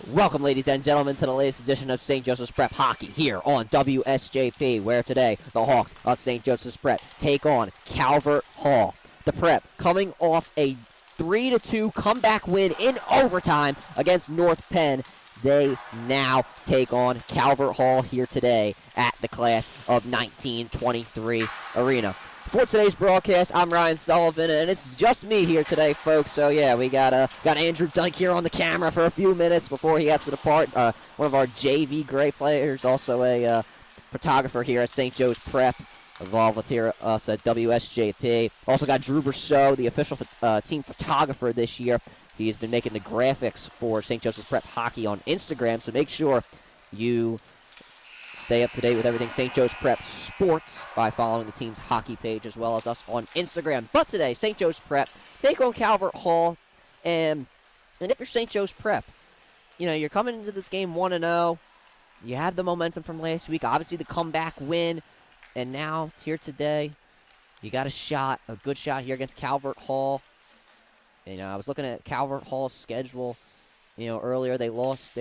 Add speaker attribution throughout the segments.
Speaker 1: Welcome, ladies and gentlemen, to the latest edition of St. Joseph's Prep Hockey here on WSJP, where today the Hawks of St. Joseph's Prep take on Calvert Hall. The Prep coming off a 3-2 comeback win in overtime against North Penn. They now take on Calvert Hall here today at the Class of 1923 Arena. For today's broadcast, I'm Ryan Sullivan, and it's just me here today, folks. So yeah, we got Andrew Dunk here on the camera for a few minutes before he has to depart. One of our JV Gray players, also a photographer here at St. Joe's Prep, involved with us at WSJP. Also got Drew Brousseau, the official team photographer this year. He's been making the graphics for St. Joseph's Prep Hockey on Instagram, so make sure you stay up to date with everything St. Joe's Prep Sports by following the team's hockey page as well as us on Instagram. But today, St. Joe's Prep take on Calvert Hall. And if you're St. Joe's Prep, you know, you're coming into this game 1-0. You have the momentum from last week. Obviously, the comeback win. And now, here today, you got a good shot here against Calvert Hall. You know, I was looking at Calvert Hall's schedule. You know, earlier they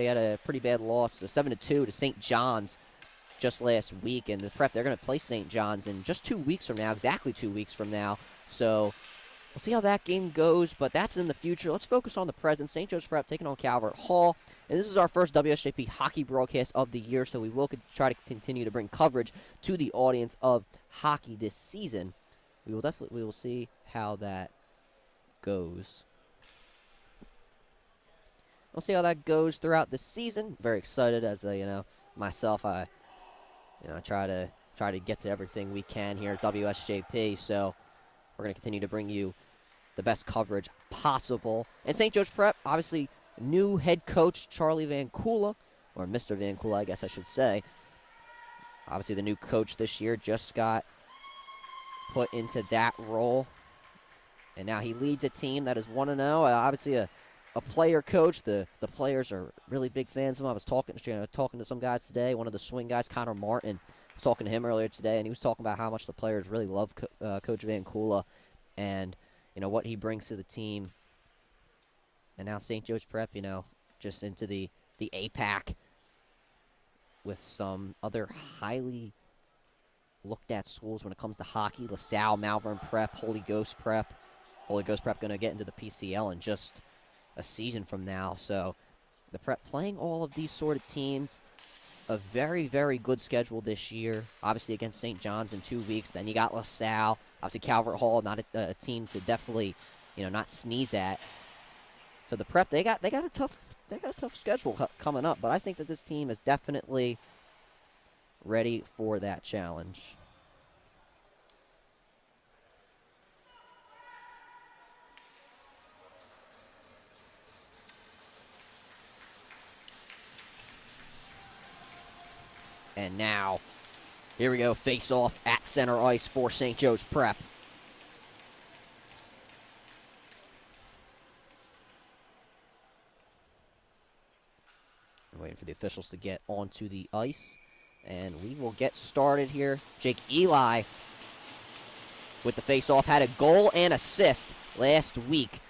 Speaker 1: had a pretty bad loss, 7-2 to St. John's just last week. And the Prep, they're going to play St. John's in just 2 weeks from now, exactly 2 weeks from now. So we'll see how that game goes, but that's in the future. Let's focus on the present. St. Joe's Prep taking on Calvert Hall. And this is our first WSJP hockey broadcast of the year, so we will try to continue to bring coverage to the audience of hockey this season. We will see how that goes. We'll see how that goes throughout the season. Very excited as myself. I try to get to everything we can here at WSJP. So we're going to continue to bring you the best coverage possible. And St. Joe's Prep, obviously, new head coach Charlie Van Kula, or Mr. Van Kula, I guess I should say. Obviously, the new coach this year just got put into that role. And now he leads a team that is 1-0. Obviously, a player coach. The players are really big fans of him. I was talking to some guys today. One of the swing guys, Connor Martin, was talking to him earlier today, and he was talking about how much the players really love Coach Van Kula and, you know, what he brings to the team. And now St. Joe's Prep, you know, just into the APAC with some other highly looked at schools when it comes to hockey. LaSalle, Malvern Prep, Holy Ghost Prep. Holy Ghost Prep going to get into the PCL in just a season from now. So the Prep playing all of these sort of teams. A very, very good schedule this year. Obviously against St. John's in 2 weeks. Then you got LaSalle. Obviously Calvert Hall, not a team to definitely, you know, not sneeze at. So the Prep, they got a tough schedule coming up. But I think that this team is definitely ready for that challenge. And now, here we go, face-off at center ice for St. Joe's Prep. I'm waiting for the officials to get onto the ice. And we will get started here. Jake Eli with the face-off had a goal and assist last week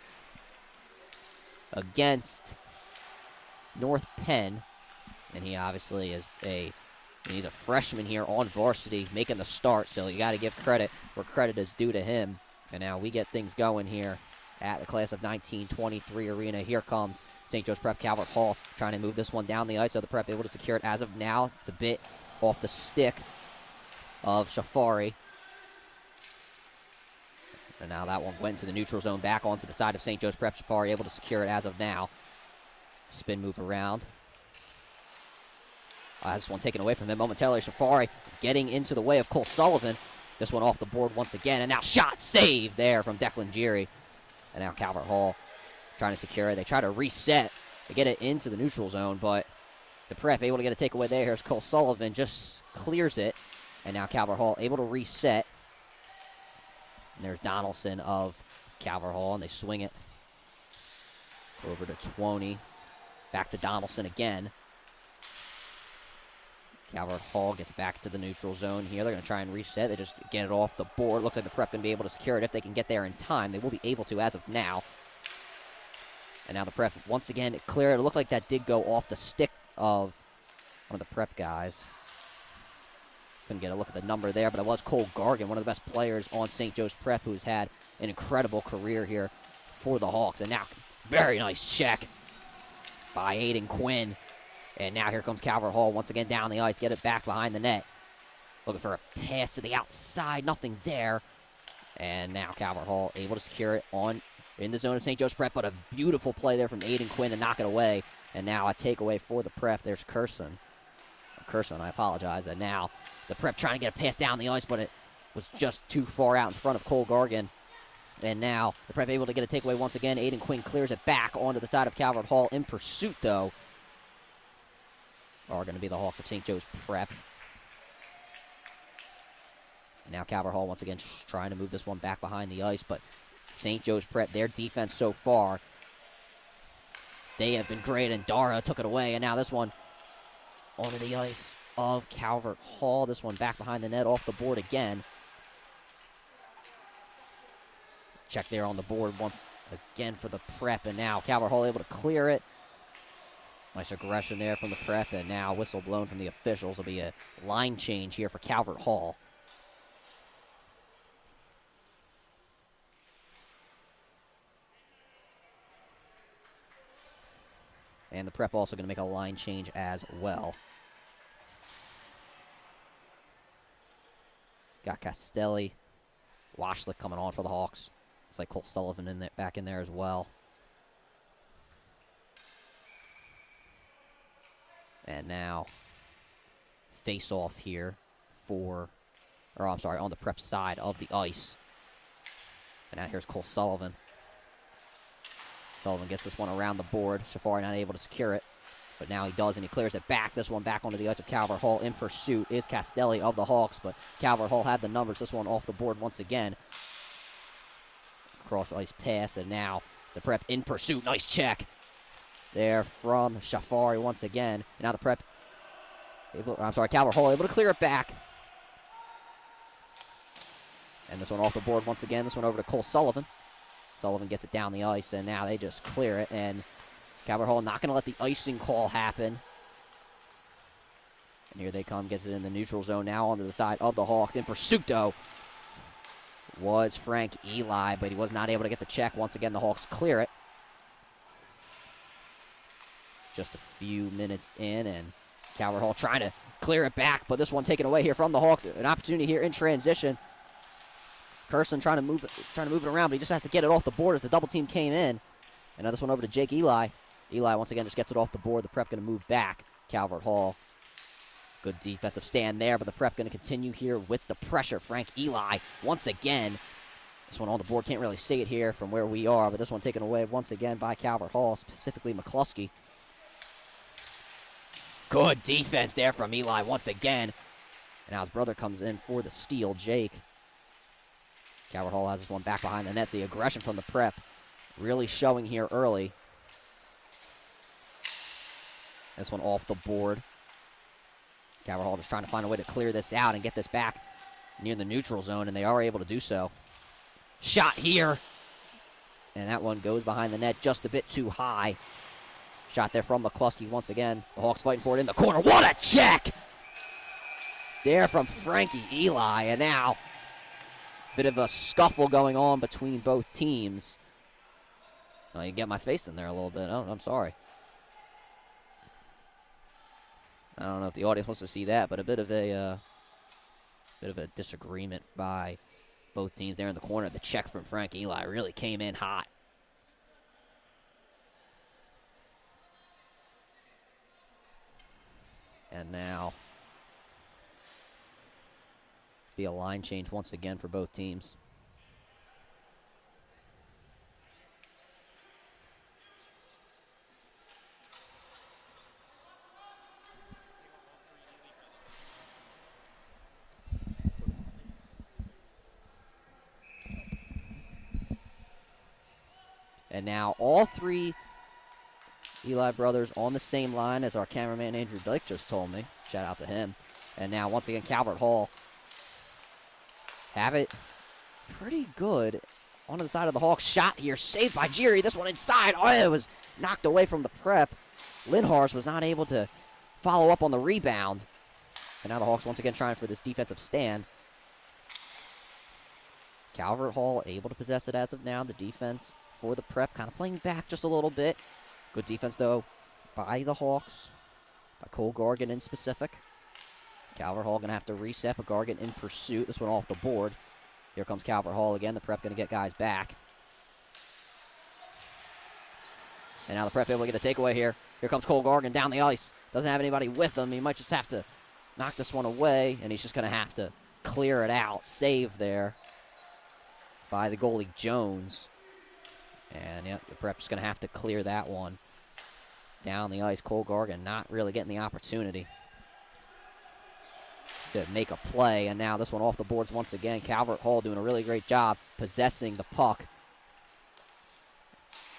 Speaker 1: against North Penn. And he obviously is he's a freshman here on varsity making the start, so you got to give credit where credit is due to him. And now we get things going here at the Class of 1923 Arena. Here comes St. Joe's Prep Calvert Hall trying to move this one down the ice, so the Prep able to secure it as of now. It's a bit off the stick of Shafari. And now that one went to the neutral zone, back onto the side of St. Joe's Prep. Shafari able to secure it as of now. Spin move around. This one taken away from him momentarily. Shafari getting into the way of Cole Sullivan. This one off the board once again. And now shot save there from Declan Geary. And now Calvert Hall trying to secure it. They try to reset to get it into the neutral zone, but the Prep able to get a takeaway there. Here's Cole Sullivan, just clears it. And now Calvert Hall able to reset. And there's Donaldson of Calvert Hall, and they swing it over to Twoney. Back to Donaldson again. Calvert Hall gets back to the neutral zone here. They're going to try and reset. They just get it off the board. Looks like the Prep going to be able to secure it if they can get there in time. They will be able to as of now. And now the prep, once again, clear. It looked like that did go off the stick of one of the prep guys. Couldn't get a look at the number there, but it was Cole Gargan, one of the best players on St. Joe's Prep, who's had an incredible career here for the Hawks. And now, very nice check by Aiden Quinn. And now here comes Calvert Hall once again down the ice, get it back behind the net. Looking for a pass to the outside, nothing there. And now Calvert Hall able to secure it in the zone of St. Joe's Prep, but a beautiful play there from Aiden Quinn to knock it away. And now a takeaway for the Prep. There's Curson, I apologize. And now the Prep trying to get a pass down the ice, but it was just too far out in front of Cole Gargan. And now the Prep able to get a takeaway once again. Aiden Quinn clears it back onto the side of Calvert Hall. In pursuit, though, are going to be the Hawks of St. Joe's Prep. And now Calvert Hall once again trying to move this one back behind the ice, but St. Joe's Prep, their defense so far, they have been great, and Dara took it away, and now this one onto the ice of Calvert Hall. This one back behind the net, off the board again. Check there on the board once again for the Prep, and now Calvert Hall able to clear it. Nice aggression there from the Prep, and now whistle blown from the officials. Will be a line change here for Calvert Hall. And the Prep also going to make a line change as well. Got Castelli, Washlick coming on for the Hawks. It's like Cole Sullivan in there, back in there as well. And now face off here on the Prep side of the ice. And now here's Cole Sullivan. Sullivan gets this one around the board. Shafari not able to secure it, but now he does, and he clears it back. This one back onto the ice of Calvert Hall. In pursuit is Castelli of the Hawks, but Calvert Hall had the numbers. This one off the board once again. Cross ice pass, and now the Prep in pursuit. Nice check there from Shafari once again. And now the Prep, Calvert Hall able to clear it back. And this one off the board once again. This one over to Cole Sullivan. Sullivan gets it down the ice, and now they just clear it. And Calvert Hall not going to let the icing call happen. And here they come, gets it in the neutral zone now onto the side of the Hawks. In pursuit, though, was Frank Eli, but he was not able to get the check. Once again, the Hawks clear it. Just a few minutes in, and Calvert Hall trying to clear it back, but this one taken away here from the Hawks. An opportunity here in transition. Curson trying to move it around, but he just has to get it off the board as the double team came in. And now this one over to Jake Eli. Eli once again just gets it off the board. The Prep going to move back. Calvert Hall. Good defensive stand there, but the Prep going to continue here with the pressure. Frank Eli once again. This one on the board, can't really see it here from where we are, but this one taken away once again by Calvert Hall, specifically McCluskey. Good defense there from Eli once again. And now his brother comes in for the steal, Jake. Calvert Hall has this one back behind the net. The aggression from the Prep really showing here early. This one off the board. Calvert Hall just trying to find a way to clear this out and get this back near the neutral zone, and they are able to do so. Shot here. And that one goes behind the net just a bit too high. Shot there from McCluskey once again. The Hawks fighting for it in the corner. What a check! There from Frankie Eli, and now bit of a scuffle going on between both teams. Oh, you get my face in there a little bit. Oh, I'm sorry. I don't know if the audience wants to see that, but a bit of a disagreement by both teams there in the corner. The check from Frank Eli really came in hot. And now be a line change once again for both teams. And now all three Eli brothers on the same line, as our cameraman Andrew Blake just told me. Shout out to him. And now once again Calvert Hall have it pretty good onto the side of the Hawks. Shot here, saved by Jiri. This one inside. Oh, it was knocked away from the prep. Lindhorst was not able to follow up on the rebound. And now the Hawks once again trying for this defensive stand. Calvert Hall able to possess it as of now. The defense for the prep kind of playing back just a little bit. Good defense, though, by the Hawks. By Cole Gargan in specific. Calvert Hall going to have to reset, but Gargan in pursuit. This one off the board. Here comes Calvert Hall again. The prep going to get guys back. And now the prep able to get a takeaway here. Here comes Cole Gargan down the ice. Doesn't have anybody with him. He might just have to knock this one away, and he's just going to have to clear it out. Save there by the goalie Jones. And, yeah, the prep's going to have to clear that one down the ice. Cole Gargan not really getting the opportunity to make a play. And now this one off the boards once again. Calvert Hall doing a really great job possessing the puck.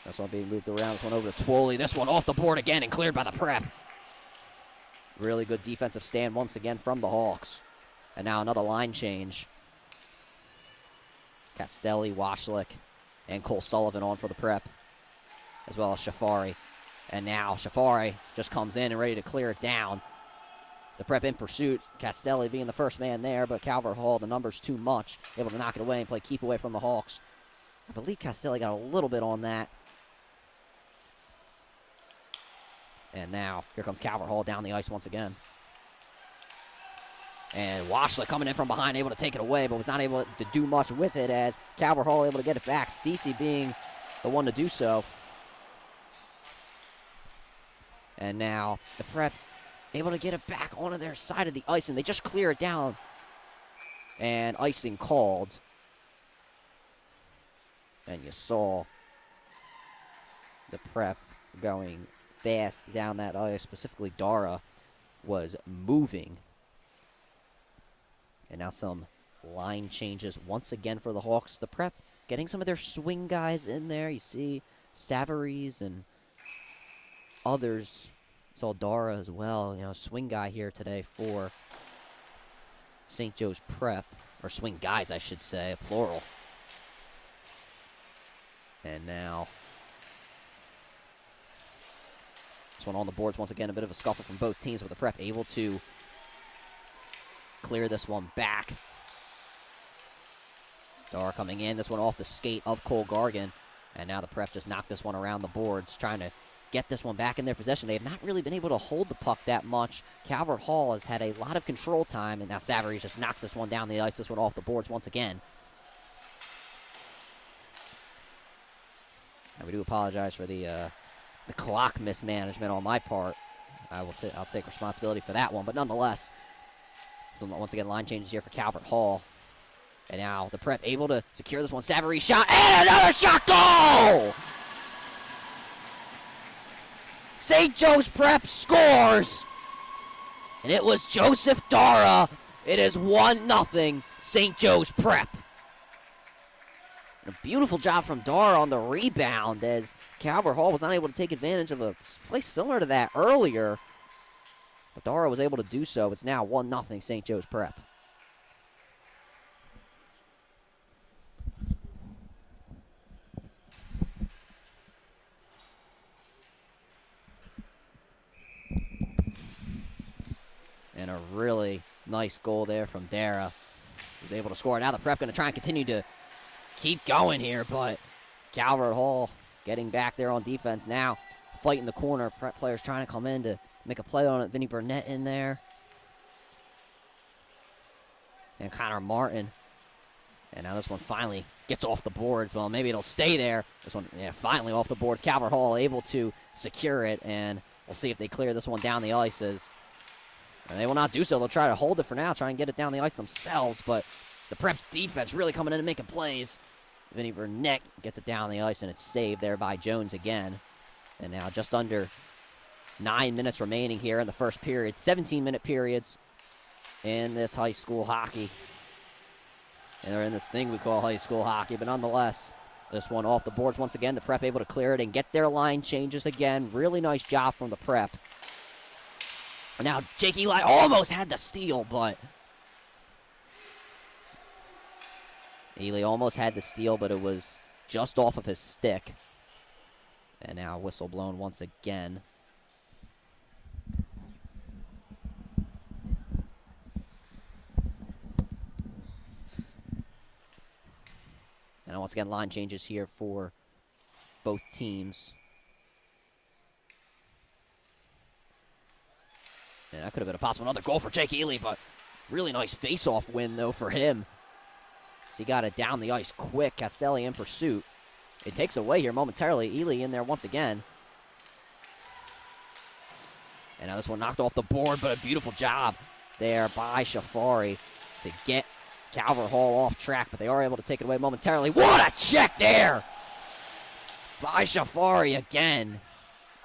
Speaker 1: This one being moved around. This one over to Twoley. This one off the board again and cleared by the prep. Really good defensive stand once again from the Hawks. And now another line change. Castelli, Washlick, and Cole Sullivan on for the prep, as well as Shafari. And now Shafari just comes in and ready to clear it down. The prep in pursuit. Castelli being the first man there, but Calvert Hall, the numbers too much. Able to knock it away and play keep away from the Hawks. I believe Castelli got a little bit on that. And now, here comes Calvert Hall down the ice once again. And Washlick coming in from behind, able to take it away, but was not able to do much with it as Calvert Hall able to get it back. Stacey being the one to do so. And now, the prep able to get it back onto their side of the ice, and they just clear it down. And icing called. And you saw the prep going fast down that ice. Specifically, Dara was moving. And now some line changes once again for the Hawks. The prep getting some of their swing guys in there. You see Savaries and others. Saw Dara as well. You know, swing guy here today for St. Joe's Prep. Or swing guys, I should say, plural. And now this one on the boards once again. A bit of a scuffle from both teams, with the prep able to clear this one back. Dara coming in. This one off the skate of Cole Gargan. And now the prep just knocked this one around the boards, trying to get this one back in their possession. They have not really been able to hold the puck that much. Calvert Hall has had a lot of control time, and now Savaries just knocks this one down the ice. This one off the boards once again. And we do apologize for the clock mismanagement on my part. I'll take responsibility for that one, but nonetheless, so once again, line changes here for Calvert Hall. And now the prep able to secure this one. Savaries shot, and another shot, goal! St. Joe's Prep scores! And it was Joseph Dara. It is 1-0 St. Joe's Prep. A beautiful job from Dara on the rebound, as Calvert Hall was not able to take advantage of a play similar to that earlier. But Dara was able to do so. It's now 1-0 St. Joe's Prep. And a really nice goal there from Dara. He's able to score. Now the prep going to try and continue to keep going here, but Calvert Hall getting back there on defense now. Fight in the corner. Prep players trying to come in to make a play on it. Vinny Burnett in there. And Connor Martin. And now this one finally gets off the boards. Well, maybe it'll stay there. This one, yeah, finally off the boards. Calvert Hall able to secure it, and we'll see if they clear this one down the ice. And they will not do so. They'll try to hold it for now, try and get it down the ice themselves, but the Prep's defense really coming in and making plays. Vinny Burnett gets it down the ice, and it's saved there by Jones again. And now just under 9 minutes remaining here in the first period. 17-minute periods in this high school hockey. And they're in this thing we call high school hockey, but nonetheless, this one off the boards once again. The Prep able to clear it and get their line changes again. Really nice job from the Prep. Now, Jake Eli almost had the steal, but Ely almost had the steal, but it was just off of his stick. And now whistle blown once again. And once again, line changes here for both teams. And that could have been a possible another goal for Jake Ely, but really nice face-off win, though, for him. So he got it down the ice quick. Castelli in pursuit. It takes away here momentarily. Ely in there once again. And now this one knocked off the board, but a beautiful job there by Shafari to get Calvert Hall off track, but they are able to take it away momentarily. What a check there by Shafari again.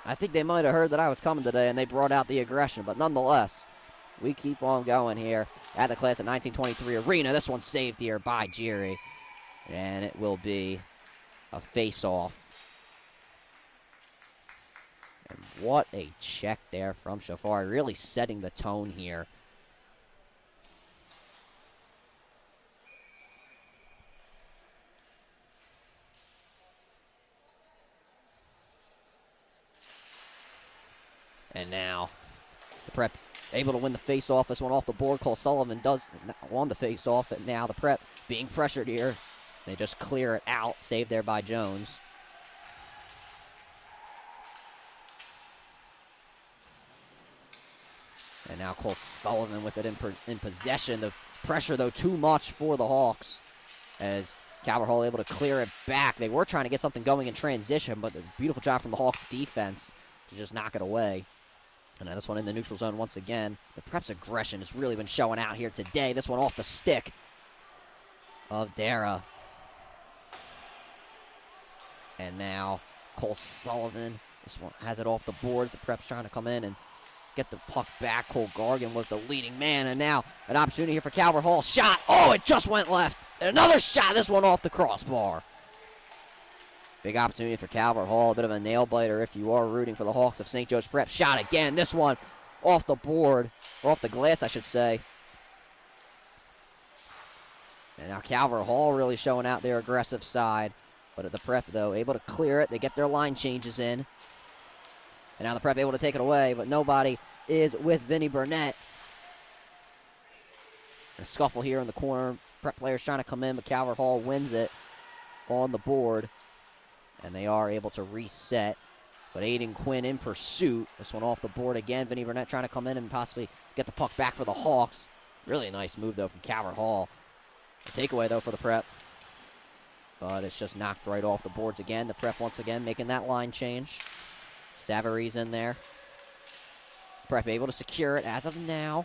Speaker 1: I think they might have heard that I was coming today, and they brought out the aggression, but nonetheless, we keep on going here at the Class of 1923 Arena. This one's saved here by Jiri, and it will be a face-off. And what a check there from Shafari, really setting the tone here. And now the Prep able to win the face-off. This one off the board. Cole Sullivan does on the face-off. And now the Prep being pressured here. They just clear it out. Saved there by Jones. And now Cole Sullivan with it in possession. The pressure, though, too much for the Hawks. As Calvert Hall able to clear it back. They were trying to get something going in transition, but a beautiful job from the Hawks defense to just knock it away. And now this one in the neutral zone once again. The Prep's aggression has really been showing out here today. This one off the stick of Dara. And now Cole Sullivan. This one has it off the boards. The Prep's trying to come in and get the puck back. Cole Gargan was the leading man. And now an opportunity here for Calvert Hall. Shot. Oh, it just went left. And another shot. This one off the crossbar. Big opportunity for Calvert Hall. A bit of a nail-biter if you are rooting for the Hawks of St. Joe's Prep. Shot again. This one off the board. Or off the glass, I should say. And now Calvert Hall really showing out their aggressive side. But at the Prep, though, able to clear it. They get their line changes in. And now the Prep able to take it away. But nobody is with Vinny Burnett. A scuffle here in the corner. Prep players trying to come in, but Calvert Hall wins it on the board. And they are able to reset. But Aiden Quinn in pursuit. This one off the board again. Vinny Burnett trying to come in and possibly get the puck back for the Hawks. Really a nice move, though, from Calvert Hall. A takeaway, though, for the Prep. But it's just knocked right off the boards again. The Prep once again making that line change. Savary's in there. Prep able to secure it as of now.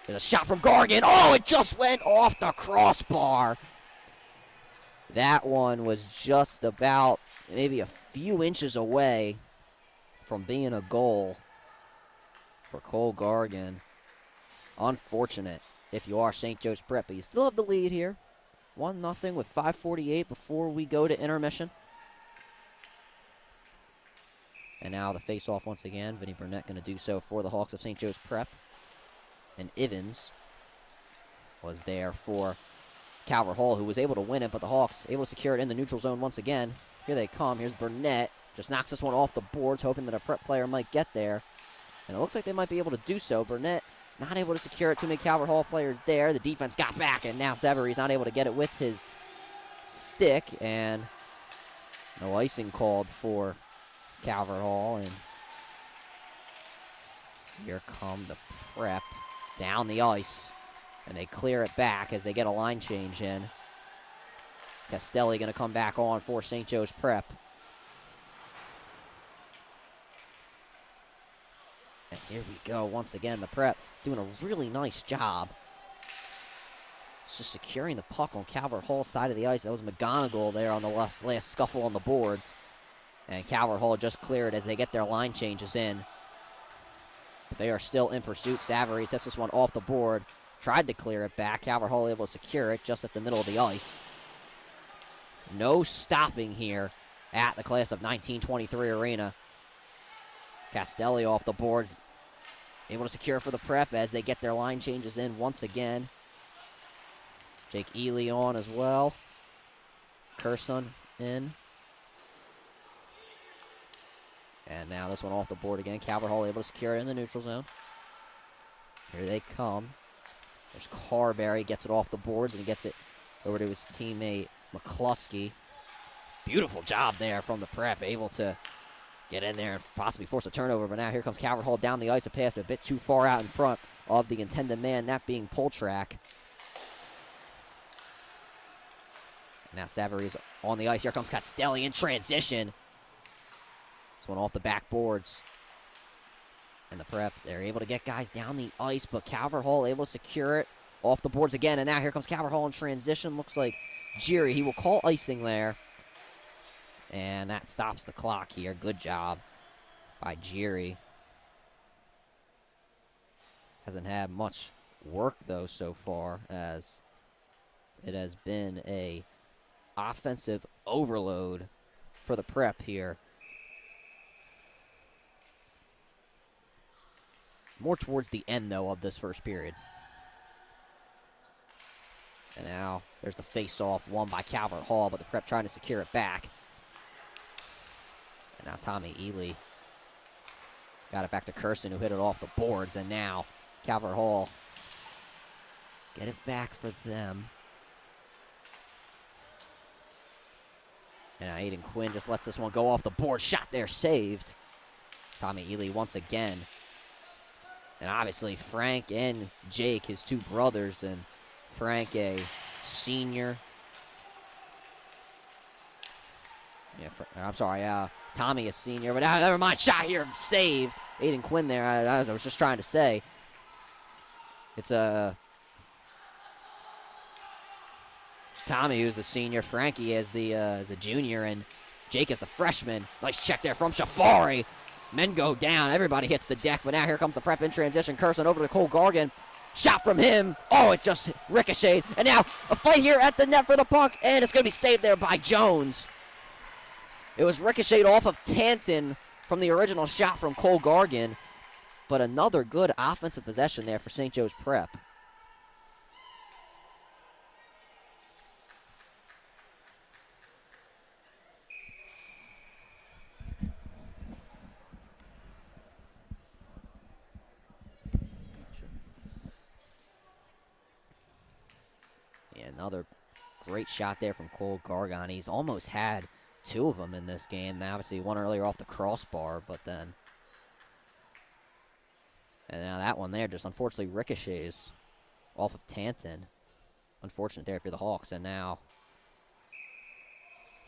Speaker 1: There's a shot from Gargan. Oh, it just went off the crossbar. That one was just about maybe a few inches away from being a goal for Cole Gargan. Unfortunate if you are St. Joe's Prep, but you still have the lead here. 1-0 with 5:48 before we go to intermission. And now the face-off once again. Vinny Burnett going to do so for the Hawks of St. Joe's Prep. And Ivins was there for Calvert Hall, who was able to win it, but the Hawks able to secure it in the neutral zone once again. Here they come. Here's Burnett. Just knocks this one off the boards, hoping that a Prep player might get there. And it looks like they might be able to do so. Burnett not able to secure it. Too many Calvert Hall players there. The defense got back, and now Savary's not able to get it with his stick. And no icing called for Calvert Hall. And here come the Prep down the ice. And they clear it back as they get a line change in. Castelli going to come back on for St. Joe's Prep. And here we go once again. The Prep doing a really nice job. It's just securing the puck on Calvert Hall's side of the ice. That was McGonigal there on the last scuffle on the boards. And Calvert Hall just cleared as they get their line changes in. But they are still in pursuit. Savary sets this one off the board. Tried to clear it back. Calvert Hall able to secure it just at the middle of the ice. No stopping here at the Class of 1923 Arena. Castelli off the boards. Able to secure for the Prep as they get their line changes in once again. Jake Ely on as well. Curson in. And now this one off the board again. Calvert Hall able to secure it in the neutral zone. Here they come. There's Carberry, gets it off the boards and gets it over to his teammate McCluskey. Beautiful job there from the prep, able to get in there and possibly force a turnover. But now here comes Calvert Hall down the ice, a pass a bit too far out in front of the intended man, that being Poltrak. Now Savary's on the ice. Here comes Castelli in transition. This one off the backboards. And the prep, they're able to get guys down the ice, but Calvert Hall able to secure it off the boards again. And now here comes Calvert Hall in transition. Looks like Jiri, he will call icing there. And that stops the clock here. Good job by Jiri. Hasn't had much work, though, so far, as it has been a offensive overload for the prep here. More towards the end, though, of this first period. And now there's the face-off won by Calvert Hall, but the prep trying to secure it back. And now Tommy Ely got it back to Kirsten, who hit it off the boards. And now Calvert Hall get it back for them. And now Aiden Quinn just lets this one go off the board. Shot there, saved. Tommy Ely once again. And obviously Frank and Jake, his two brothers, and Frank, a senior. Yeah, I'm sorry, Tommy, a senior. But never mind, shot here, saved. Aiden Quinn there, I was just trying to say. It's Tommy who's the senior, Frankie is the junior, and Jake is the freshman. Nice check there from Shafari. Men go down. Everybody hits the deck. But now here comes the prep in transition. Curson over to Cole Gargan. Shot from him. Oh, it just ricocheted. And now a fight here at the net for the puck. And it's going to be saved there by Jones. It was ricocheted off of Tanton from the original shot from Cole Gargan. But another good offensive possession there for St. Joe's Prep. Another great shot there from Cole Gargan. He's almost had two of them in this game. Now, obviously, one earlier off the crossbar, but then... And now that one there just unfortunately ricochets off of Tanton. Unfortunate there for the Hawks. And now,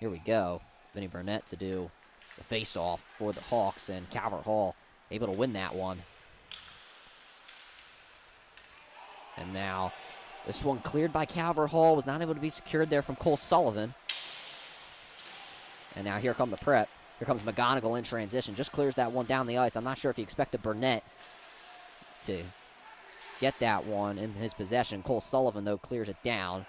Speaker 1: here we go. Vinny Burnett to do the face-off for the Hawks, and Calvert Hall able to win that one. And now... This one cleared by Calvert Hall, was not able to be secured there from Cole Sullivan. And now here come the prep. Here comes McGonigal in transition. Just clears that one down the ice. I'm not sure if he expected Burnett to get that one in his possession. Cole Sullivan, though, clears it down.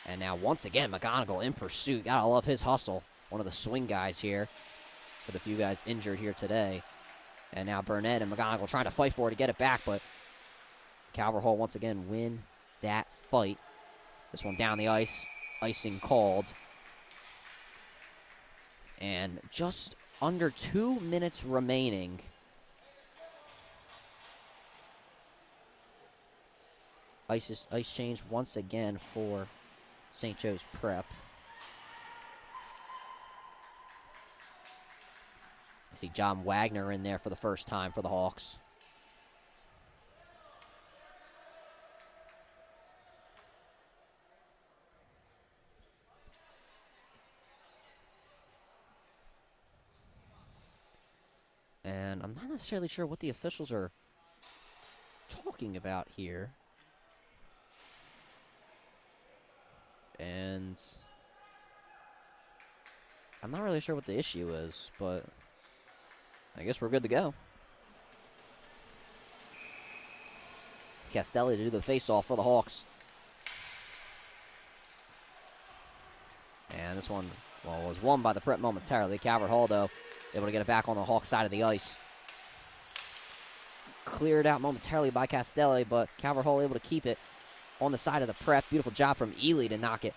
Speaker 1: And now once again, McGonigal in pursuit. Gotta love his hustle. One of the swing guys here, with a few guys injured here today. And now Burnett and McGonigal trying to fight for it to get it back, but Calvert Hall once again win that fight. This one down the ice, icing called. And just under 2 minutes remaining. Ice change once again for St. Joe's Prep. I see John Wagner in there for the first time for the Hawks. And I'm not necessarily sure what the officials are talking about here. And I'm not really sure what the issue is, but I guess we're good to go. Castelli to do the face-off for the Hawks. And this one, well, was won by the prep momentarily. Calvert Hall, though, able to get it back on the Hawks side of the ice. Cleared out momentarily by Castelli, but Calvert Hall able to keep it. on the side of the Prep. Beautiful job from Ely to knock it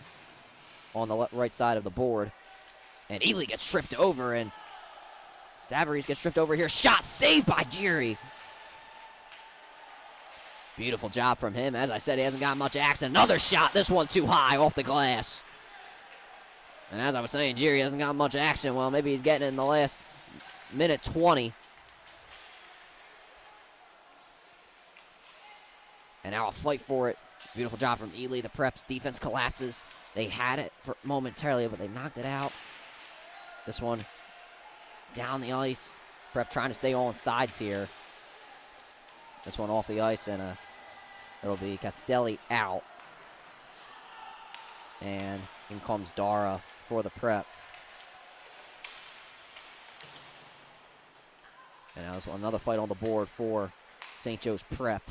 Speaker 1: on the right side of the board. And Ely gets tripped over, and Savarese gets tripped over here. Shot saved by Geary. Beautiful job from him. As I said, he hasn't got much action. Another shot. This one too high off the glass. And as I was saying, Geary hasn't got much action. Well, maybe he's getting it in the last minute 20. And now a fight for it. Beautiful job from Ely. The Prep's defense collapses. They had it for momentarily, but they knocked it out. This one down the ice. Prep trying to stay on sides here. This one off the ice, and it'll be Castelli out. And in comes Dara for the Prep. And now there's another fight on the board for St. Joe's Prep.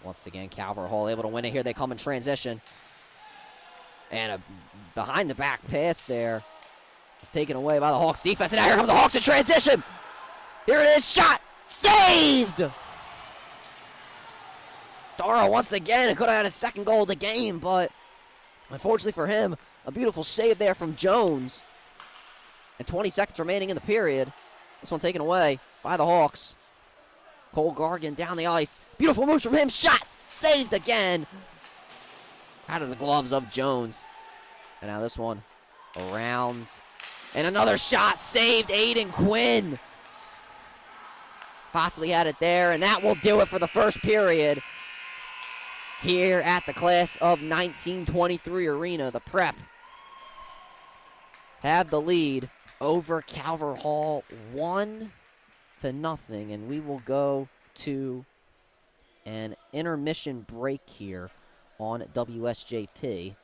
Speaker 1: Once again, Calvert Hall able to win it here. They come in transition. And a behind-the-back pass there. It's taken away by the Hawks defense. And now here comes the Hawks in transition. Here it is. Shot. Saved. Dara once again could have had his second goal of the game, but unfortunately for him, a beautiful save there from Jones. And 20 seconds remaining in the period. This one taken away by the Hawks. Cole Gargan down the ice. Beautiful moves from him. Shot. Saved again. Out of the gloves of Jones. And now this one around. And another shot. Saved. Aiden Quinn. Possibly had it there. And that will do it for the first period. Here at the class of 1923 arena. The Prep have the lead over Calvert Hall 1-0. And we will go to an intermission break here on WSJP.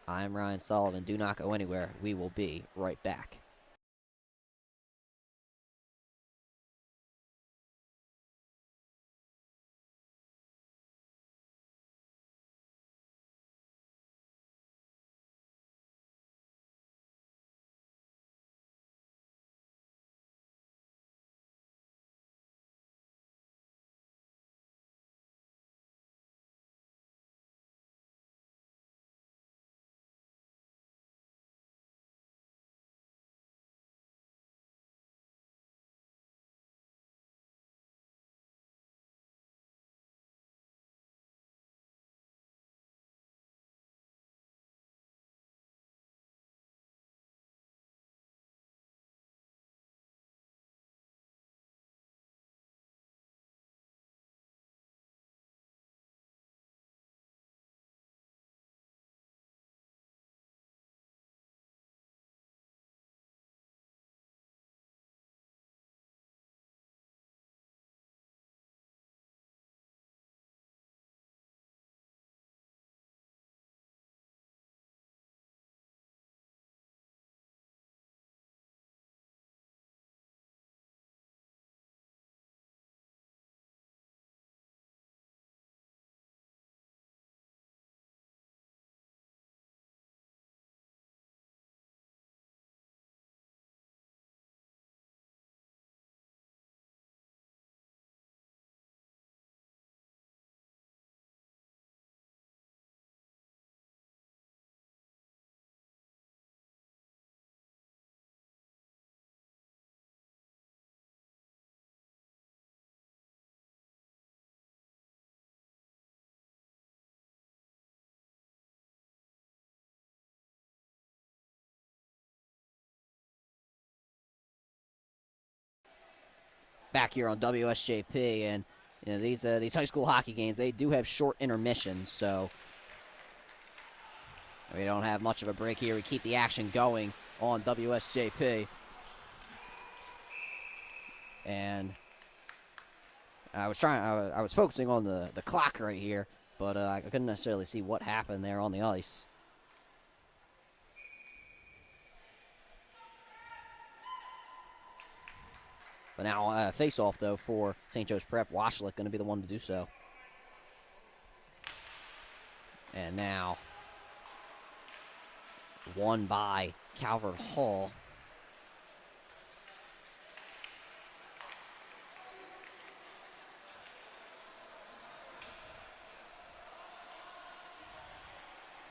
Speaker 1: I'm Ryan Sullivan. Do not go anywhere. We will be right back. Back here on WSJP, and you know, these high school hockey games, they do have short intermissions, so we don't have much of a break here. We keep the action going on WSJP. And I was focusing on the clock right here, but I couldn't necessarily see what happened there on the ice. But now face-off, though, for St. Joe's Prep. Washlet going to be the one to do so. And now won by Calvert Hall.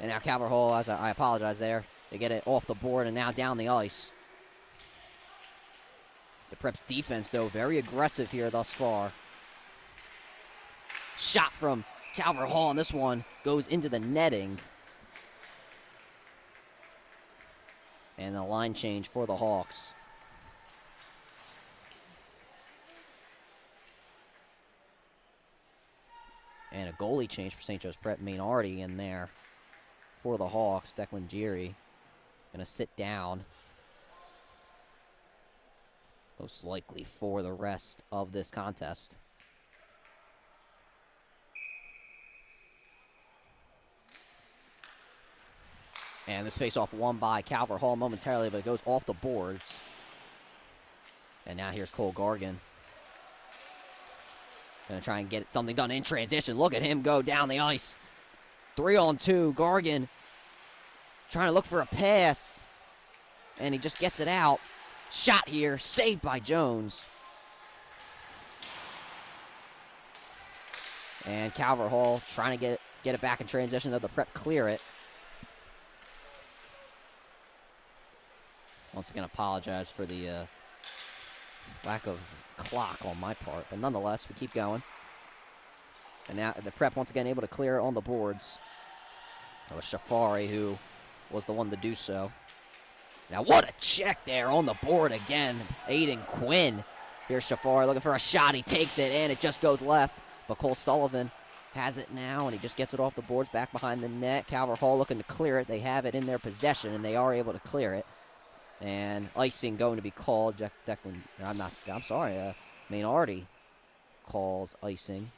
Speaker 1: And now Calvert Hall, I apologize there. They get it off the board and now down the ice. The Prep's defense, though, very aggressive here thus far. Shot from Calvert Hall, and this one goes into the netting. And a line change for the Hawks. And a goalie change for St. Joe's Prep. Maynardi in there for the Hawks. Declan Geary going to sit down. Most likely for the rest of this contest. And this face-off won by Calvert Hall momentarily, but it goes off the boards. And now here's Cole Gargan. Going to try and get something done in transition. Look at him go down the ice. 3-on-2. Gargan trying to look for a pass. And he just gets it out. Shot here. Saved by Jones. And Calvert Hall trying to get it back in transition, though the Prep clear it. Once again, apologize for the lack of clock on my part. But nonetheless, we keep going. And now the Prep once again able to clear it on the boards. That was Shafari who was the one to do so. Now what a check there on the board again. Aiden Quinn. Here's Shafari looking for a shot. He takes it and it just goes left. But Cole Sullivan has it now and he just gets it off the boards back behind the net. Calvert Hall looking to clear it. They have it in their possession and they are able to clear it. And icing going to be called. Maynardi calls icing.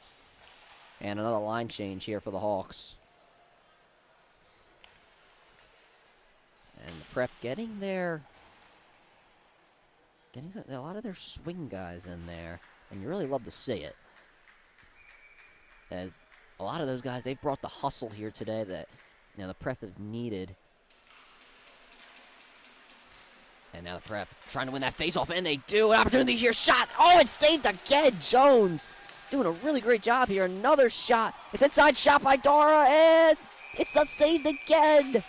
Speaker 1: And another line change here for the Hawks. And the Prep getting a lot of their swing guys in there. And you really love to see it. As a lot of those guys, they've brought the hustle here today that the Prep have needed. And now the Prep trying to win that faceoff, and they do. An opportunity here, shot. Oh, it's saved again. Jones doing a really great job here. Another shot. It's inside shot by Dara, and it's not saved again.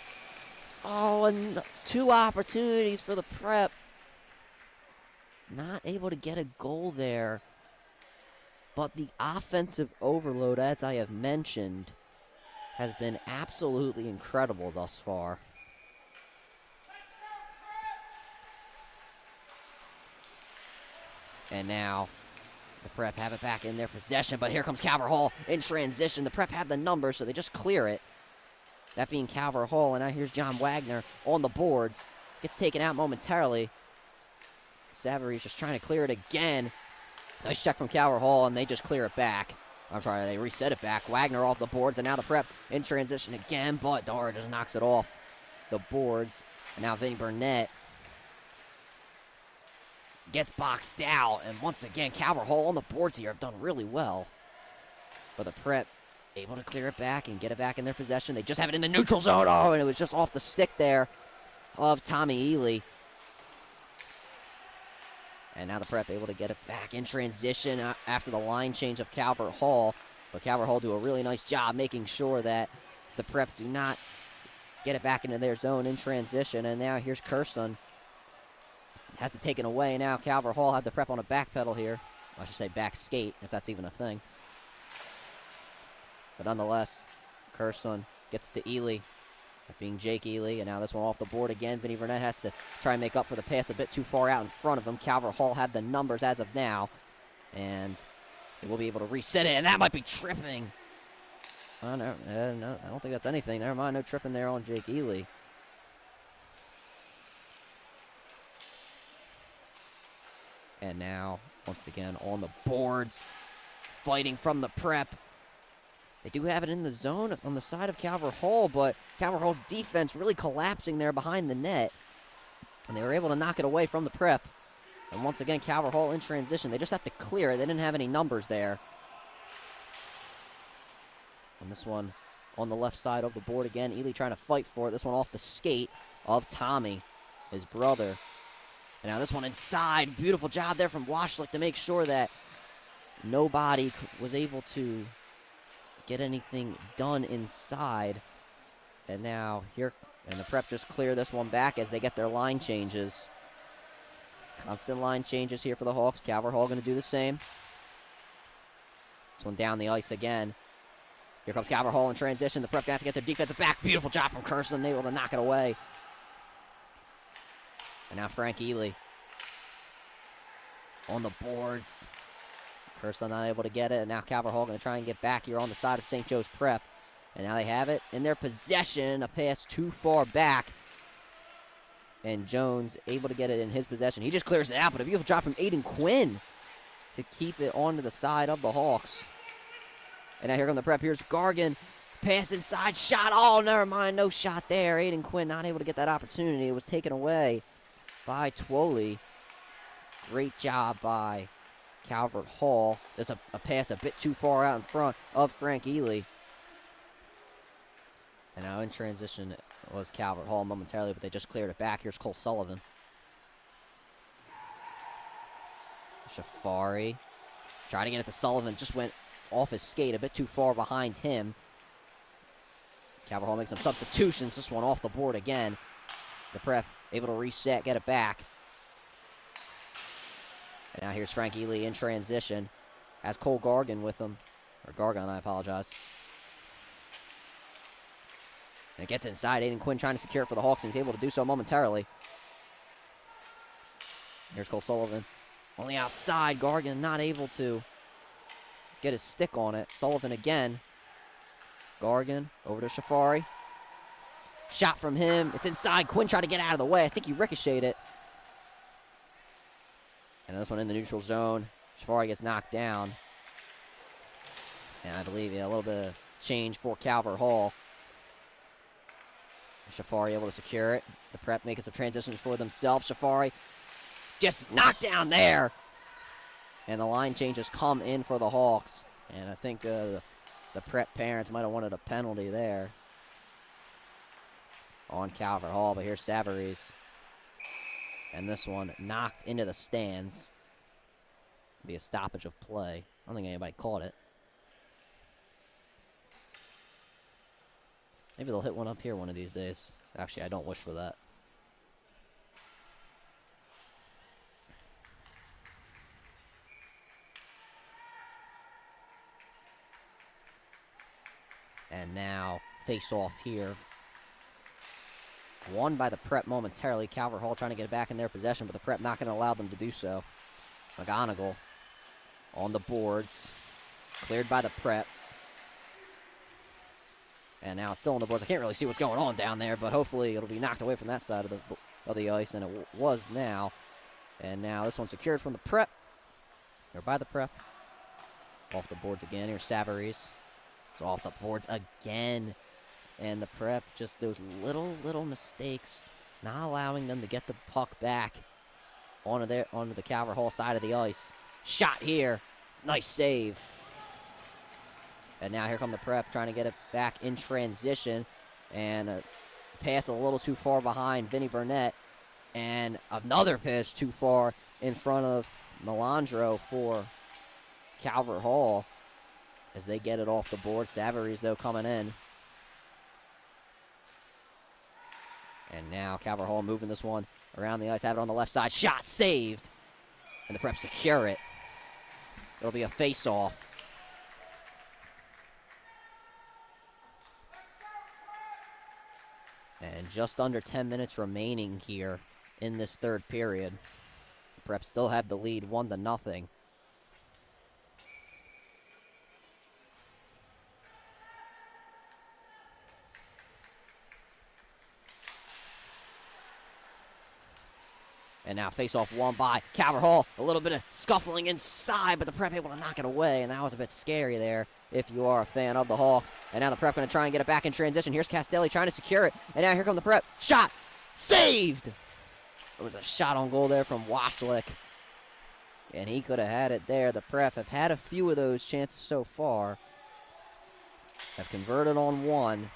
Speaker 1: Oh, and 2 opportunities for the Prep. Not able to get a goal there. But the offensive overload, as I have mentioned, has been absolutely incredible thus far. And now the Prep have it back in their possession, but here comes Calvert Hall in transition. The Prep have the numbers, so they just clear it. That being Calvert Hall, and now here's John Wagner on the boards. Gets taken out momentarily. Savary's just trying to clear it again. Nice check from Calvert Hall, and they just clear it back. I'm sorry, they reset it back. Wagner off the boards, and now the Prep in transition again, but Dara just knocks it off the boards. And now Vinny Burnett gets boxed out, and once again, Calvert Hall on the boards here have done really well. But the Prep able to clear it back and get it back in their possession. They just have it in the neutral zone. Oh, and it was just off the stick there of Tommy Ely. And now the Prep able to get it back in transition after the line change of Calvert Hall. But Calvert Hall do a really nice job making sure that the Prep do not get it back into their zone in transition. And now here's Kirsten. Has it taken away. Now Calvert Hall have the Prep on a back pedal here. I should say back skate, if that's even a thing. But nonetheless, Kirsten gets it to Ely. That being Jake Ely. And now this one off the board again. Vinny Burnett has to try and make up for the pass a bit too far out in front of him. Calvert Hall have the numbers as of now. And they will be able to reset it. And that might be tripping. Oh, no, I don't think that's anything. Never mind, no tripping there on Jake Ely. And now, once again, on the boards, fighting from the Prep. They do have it in the zone on the side of Calvert Hall, but Calvert Hall's defense really collapsing there behind the net. And they were able to knock it away from the Prep. And once again, Calvert Hall in transition. They just have to clear it. They didn't have any numbers there. And this one on the left side of the board again. Ely trying to fight for it. This one off the skate of Tommy, his brother. And now this one inside. Beautiful job there from Washlick to make sure that nobody was able to get anything done inside. And now here, and the Prep just clear this one back as they get their line changes. Constant line changes here for the Hawks. Calvert Hall going to do the same. This one down the ice again. Here comes Calvert Hall in transition. The Prep going to have to get their defensive back. Beautiful job from Kirsten, able to knock it away. And now Frank Ely on the boards. Kirsten not able to get it, and now Calvert Hall going to try and get back here on the side of St. Joe's Prep. And now they have it in their possession. A pass too far back. And Jones able to get it in his possession. He just clears it out, but a beautiful drop from Aiden Quinn to keep it onto the side of the Hawks. And now here come the Prep. Here's Gargan. Pass inside, shot. Oh, never mind. No shot there. Aiden Quinn not able to get that opportunity. It was taken away by Twoley. Great job by Calvert Hall. There's a pass a bit too far out in front of Frank Ely. And now in transition was Calvert Hall momentarily, but they just cleared it back. Here's Cole Sullivan. Shafari trying to get it to Sullivan. Just went off his skate a bit too far behind him. Calvert Hall makes some substitutions. This one off the board again. The Prep able to reset, get it back. And now here's Frank Ely in transition. Has Cole Gargan with him. Or Gargan, I apologize. And it gets inside. Aiden Quinn trying to secure it for the Hawks, and he's able to do so momentarily. Here's Cole Sullivan. On the outside, Gargan not able to get his stick on it. Sullivan again. Gargan over to Shafari. Shot from him. It's inside. Quinn tried to get out of the way. I think he ricocheted it. And this one in the neutral zone. Shafari gets knocked down. And I believe a little bit of change for Calvert Hall. Shafari able to secure it. The Prep making some transitions for themselves. Shafari just knocked down there. And the line changes come in for the Hawks. And I think the Prep parents might have wanted a penalty there on Calvert Hall. But here's Savarese. And this one knocked into the stands. Be a stoppage of play. I don't think anybody caught it. Maybe they'll hit one up here one of these days. Actually, I don't wish for that. And now, face off here. Won by the Prep momentarily. Calvert Hall trying to get it back in their possession, but the Prep not going to allow them to do so. McGonigal on the boards. Cleared by the Prep. And now it's still on the boards. I can't really see what's going on down there, but hopefully it'll be knocked away from that side of the ice, and it was now. And now this one's secured from the Prep. Or by the Prep. Off the boards again. Here's Savarese. It's off the boards again. And the Prep, just those little mistakes, not allowing them to get the puck back onto the Calvert Hall side of the ice. Shot here. Nice save. And now here come the Prep trying to get it back in transition. And a pass a little too far behind Vinny Burnett. And another pass too far in front of Melandro for Calvert Hall as they get it off the board. Savarese, though, coming in. And now Calvert Hall moving this one around the ice. Have it on the left side. Shot saved. And the Prep secure it. It'll be a face-off. And just under 10 minutes remaining here in this third period. The Prep still have the lead 1-0. And now face-off won by Calvert Hall. A little bit of scuffling inside, but the Prep able to knock it away. And that was a bit scary there if you are a fan of the Hawks. And now the Prep going to try and get it back in transition. Here's Castelli trying to secure it. And now here come the Prep. Shot! Saved! It was a shot on goal there from Washlick. And he could have had it there. The Prep have had a few of those chances so far. Have converted on one.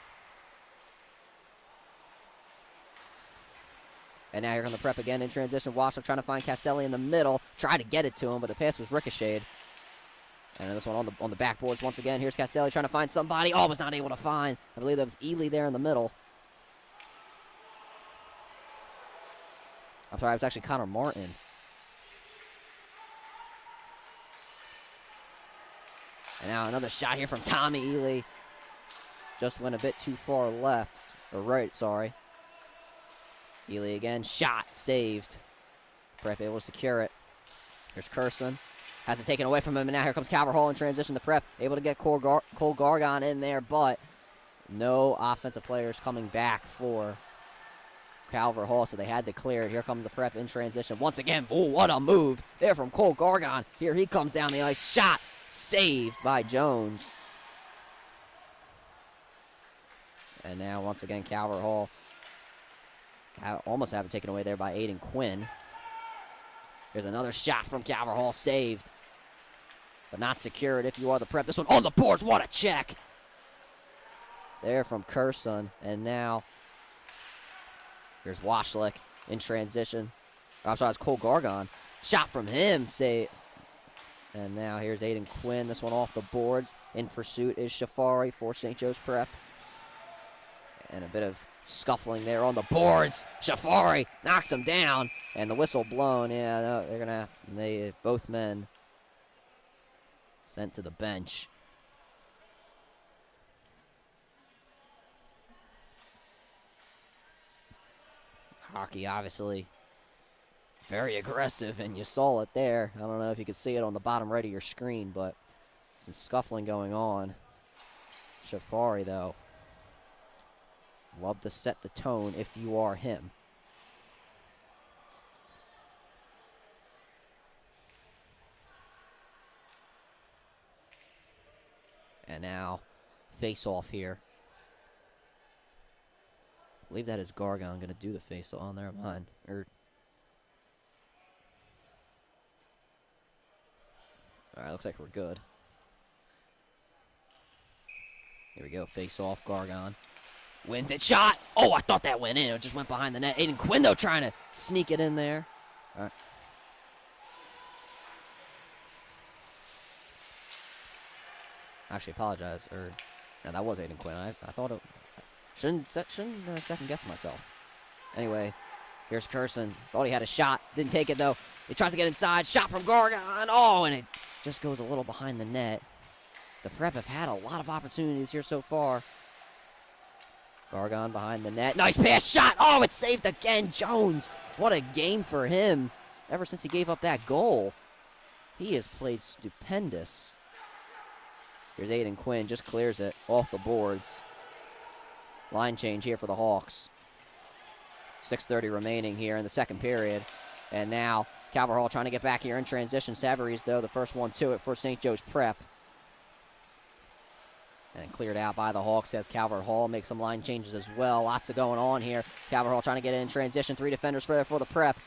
Speaker 1: And now here come the Prep again in transition. Washlick trying to find Castelli in the middle. Tried to get it to him, but the pass was ricocheted. And this one on the backboards once again. Here's Castelli trying to find somebody. Oh, was not able to find. I believe that was Ely there in the middle. I'm sorry, it was actually Connor Martin. And now another shot here from Tommy Ely. Just went a bit too far left, or right, sorry. Ely again, shot, saved. Prep able to secure it. Here's Curson. Has it taken away from him, and now here comes Calvert Hall in transition to Prep. Able to get Cole Gargon in there, but no offensive players coming back for Calvert Hall, so they had to clear it. Here comes the Prep in transition. Once again, oh, what a move there from Cole Gargon. Here he comes down the ice. Shot saved by Jones. And now, once again, Calvert Hall almost have it taken away there by Aiden Quinn. Here's another shot from Calvert Hall, saved, but not secured if you are the Prep. This one on the boards, what a check. There from Curson, and now here's Washlick in transition. I'm sorry, it's Cole Gargon. Shot from him, save. And now here's Aiden Quinn. This one off the boards. In pursuit is Shafari for St. Joe's Prep. And a bit of scuffling there on the boards. Shafari knocks him down, and the whistle blown. Yeah, no, they're gonna both men sent to the bench. Hockey obviously very aggressive, and you saw it there. I don't know if you could see it on the bottom right of your screen, but some scuffling going on. Shafari, though, love to set the tone if you are him. And now, face-off here. I believe that is Gargon going to do the face-off. Oh, never mind. All right, looks like we're good. Here we go, face-off, Gargon. Wins it, shot! Oh, I thought that went in. It just went behind the net. Aiden Quinn, though, trying to sneak it in there. All right. Actually, apologize. No, that was Aiden Quinn. I thought it... Shouldn't second-guess myself. Anyway, here's Curson. Thought he had a shot. Didn't take it, though. He tries to get inside. Shot from Gargon. Oh, and it just goes a little behind the net. The Prep have had a lot of opportunities here so far. Gargon behind the net. Nice pass. Shot. Oh, it's saved again. Jones. What a game for him. Ever since he gave up that goal, he has played stupendous. Here's Aiden Quinn. Just clears it off the boards. Line change here for the Hawks. 6:30 remaining here in the second period. And now Calvert Hall trying to get back here in transition. Savarese, though, the first one to it for St. Joe's Prep. And cleared out by the Hawks as Calvert Hall makes some line changes as well. Lots of going on here. Calvert Hall trying to get in transition. 3 defenders for the Prep.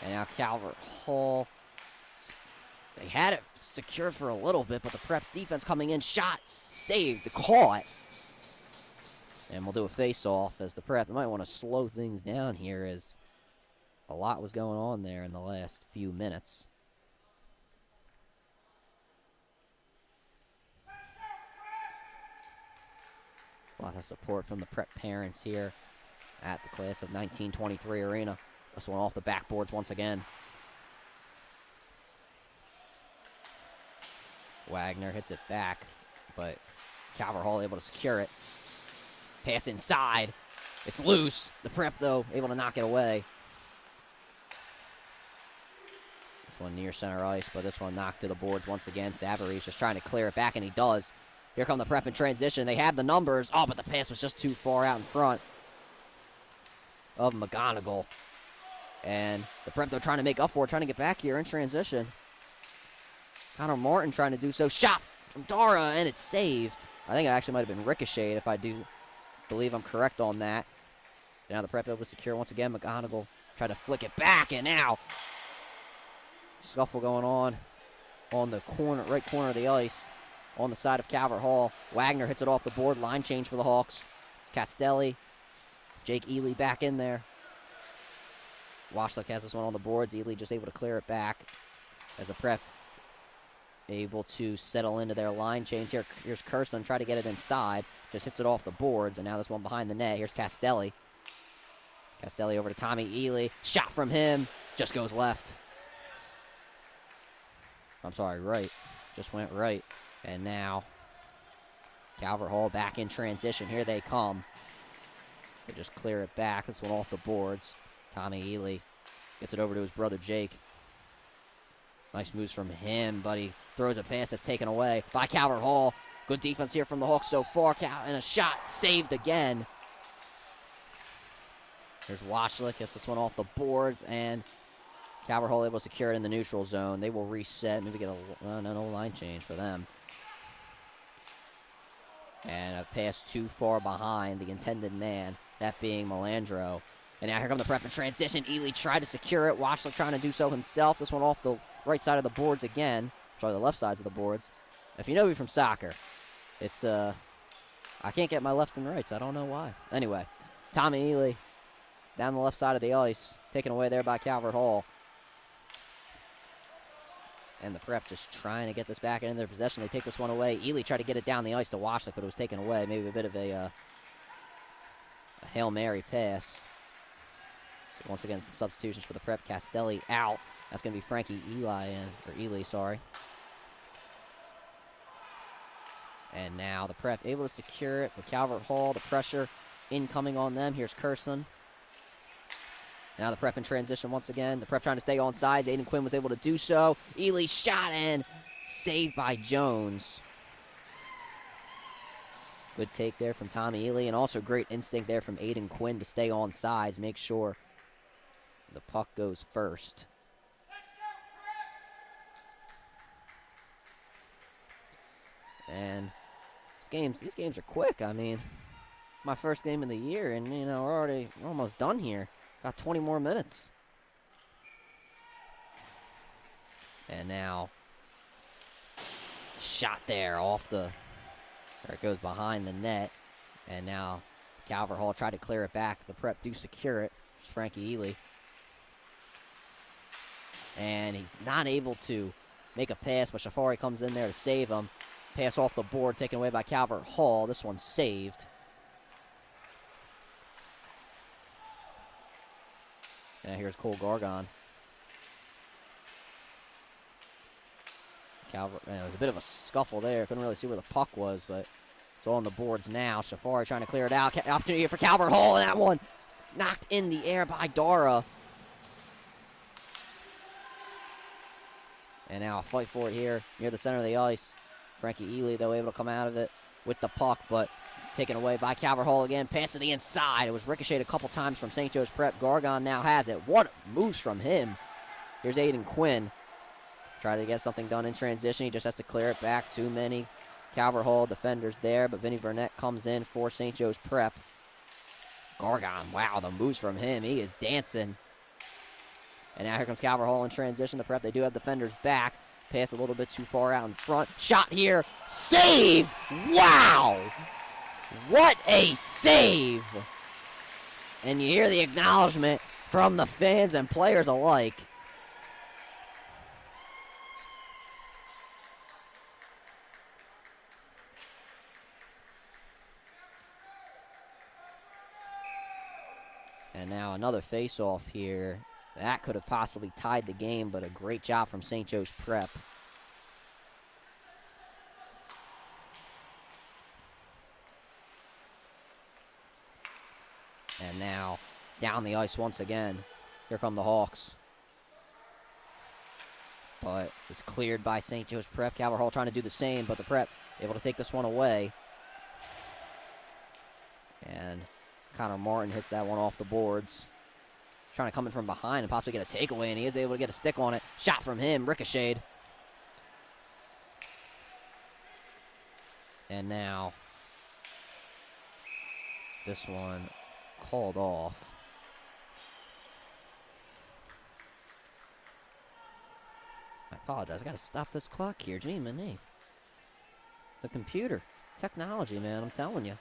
Speaker 1: And now Calvert Hall. They had it secured for a little bit, but the Prep's defense coming in. Shot. Saved. Caught. And we'll do a face-off as the Prep. Might want to slow things down here as a lot was going on there in the last few minutes. A lot of support from the Prep parents here at the class of 1923 arena. This one off the backboards once again. Wagner hits it back, but Calvert Hall able to secure it. Pass inside. It's loose. The Prep, though, able to knock it away. This one near center ice, but this one knocked to the boards once again. Savarese just trying to clear it back, and he does. Here come the Prep in transition. They have the numbers. Oh, but the pass was just too far out in front of McGonigal. And the Prep, though, trying to make up for it, trying to get back here in transition. Connor Martin trying to do so. Shot from Dara, and it's saved. I think it actually might have been ricocheted, if I do believe I'm correct on that. And now the Prep able to secure once again. McGonigal tried to flick it back, and now scuffle going on the corner, right corner of the ice on the side of Calvert Hall. Wagner hits it off the board. Line change for the Hawks. Castelli, Jake Ely back in there. Washlick has this one on the boards. Ely just able to clear it back as the Prep able to settle into their line change here. Here's Curson, try to get it inside. Just hits it off the boards, and now this one behind the net. Here's Castelli. Castelli over to Tommy Ely. Shot from him. Just goes left. I'm sorry, right. Just went right. And now Calvert Hall back in transition. Here they come. They just clear it back. This one off the boards. Tommy Ely gets it over to his brother Jake. Nice moves from him, but he throws a pass that's taken away by Calvert Hall. Good defense here from the Hawks so far. And a shot saved again. There's Washlick. Gets this one off the boards, and Calvert Hall able to secure it in the neutral zone. They will reset. Maybe get no line change for them. And a pass too far behind the intended man, that being Melandro. And now here come the prep in transition. Ely tried to secure it. Washlick trying to do so himself. This one off the right side of the boards again. Sorry, the left sides of the boards. If you know me from soccer, it's, I can't get my left and rights. I don't know why. Anyway, Tommy Ely down the left side of the ice. Taken away there by Calvert Hall. And the prep just trying to get this back into their possession. They take this one away. Ely tried to get it down the ice to Washlick, but it was taken away. Maybe a bit of a Hail Mary pass. So once again, some substitutions for the prep. Castelli out. That's going to be Frankie Ely, sorry. And now the prep able to secure it. But Calvert Hall, the pressure incoming on them. Here's Kirsten. Now the prep in transition once again. The prep trying to stay on sides. Aiden Quinn was able to do so. Ely shot and saved by Jones. Good take there from Tommy Ely, and also great instinct there from Aiden Quinn to stay on sides. Make sure the puck goes first. And these games are quick. I mean, my first game of the year, and you know, we're almost done here. Got 20 more minutes. And now, shot there it goes behind the net. And now, Calvert Hall tried to clear it back. The prep do secure it. It's Frankie Ely. And he's not able to make a pass, but Shafari comes in there to save him. Pass off the board, taken away by Calvert Hall. This one's saved. And here's Cole Gargon. Calvert, man, it was a bit of a scuffle there. Couldn't really see where the puck was, but it's all on the boards now. Shafari trying to clear it out. Opportunity here for Calvert Hall, and that one knocked in the air by Dara. And now a fight for it here near the center of the ice. Frankie Ely, though, able to come out of it with the puck, but taken away by Calvert Hall again. Pass to the inside. It was ricocheted a couple times from St. Joe's prep. Gargon now has it. What moves from him. Here's Aiden Quinn. Try to get something done in transition. He just has to clear it back. Too many Calvert Hall defenders there, but Vinny Burnett comes in for St. Joe's prep. Gargon, wow, the moves from him. He is dancing. And now here comes Calvert Hall in transition. The prep, they do have defenders back. Pass a little bit too far out in front. Shot here. Saved! Wow! What a save! And you hear the acknowledgement from the fans and players alike. And now another face-off here. That could have possibly tied the game, but a great job from St. Joe's prep. And now down the ice once again. Here come the Hawks. But it's cleared by St. Joe's prep. Calvert Hall trying to do the same, but the prep able to take this one away. And Connor Martin hits that one off the boards. Trying to come in from behind and possibly get a takeaway, and he is able to get a stick on it. Shot from him, ricocheted. And now this one called off. I apologize. I got to stop this clock here. Gee, man. The computer. Technology, man. I'm telling you.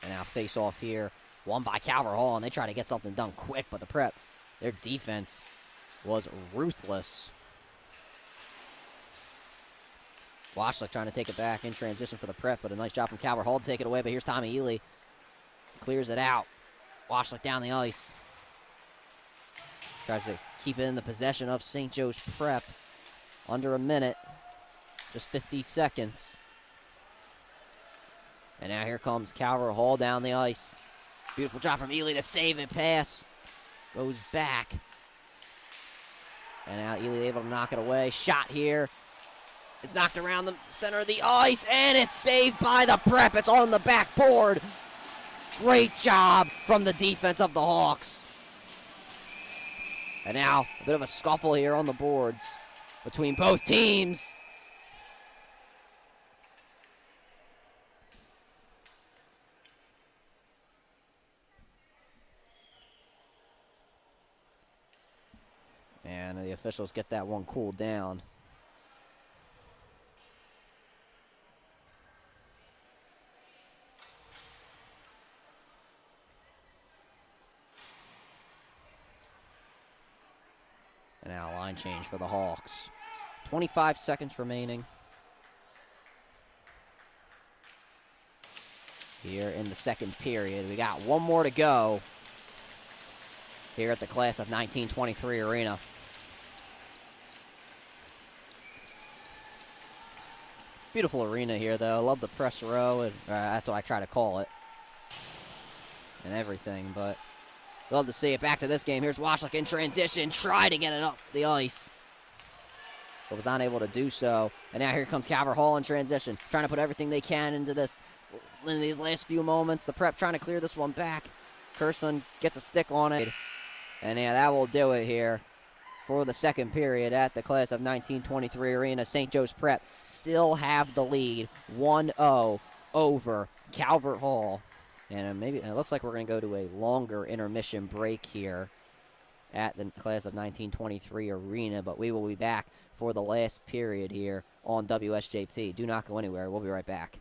Speaker 1: And now face off here. Won by Calvert Hall, and they try to get something done quick, but the prep, their defense was ruthless. Washlick trying to take it back in transition for the Prep, but a nice job from Calvert Hall to take it away, but here's Tommy Ely. Clears it out. Washlick down the ice. Tries to keep it in the possession of St. Joe's Prep. Under a minute. Just 50 seconds. And now here comes Calvert Hall down the ice. Beautiful job from Ely to save it. Pass. Goes back. And now Ely able to knock it away. Shot here. It's knocked around the center of the ice, and it's saved by the Prep. It's on the backboard. Great job from the defense of the Hawks. And now a bit of a scuffle here on the boards between both teams. And the officials get that one cooled down. And now line change for the Hawks. 25 seconds remaining here in the second period. We got one more to go here at the class of 1923 arena. Beautiful arena here, though. I love the press row, and that's what I try to call it, and everything, but love to see it. Back to this game. Here's Washlick in transition. Try to get it up the ice, but was not able to do so. And now here comes Calvert Hall in transition, trying to put everything they can into these last few moments. The Prep trying to clear this one back. Curson gets a stick on it. And yeah, that will do it here for the second period at the class of 1923 arena. St. Joe's Prep still have the lead 1-0 over Calvert Hall. And maybe it looks like we're going to go to a longer intermission break here at the class of 1923 arena, but we will be back for the last period here on WSJP. Do not go anywhere. We'll be right back.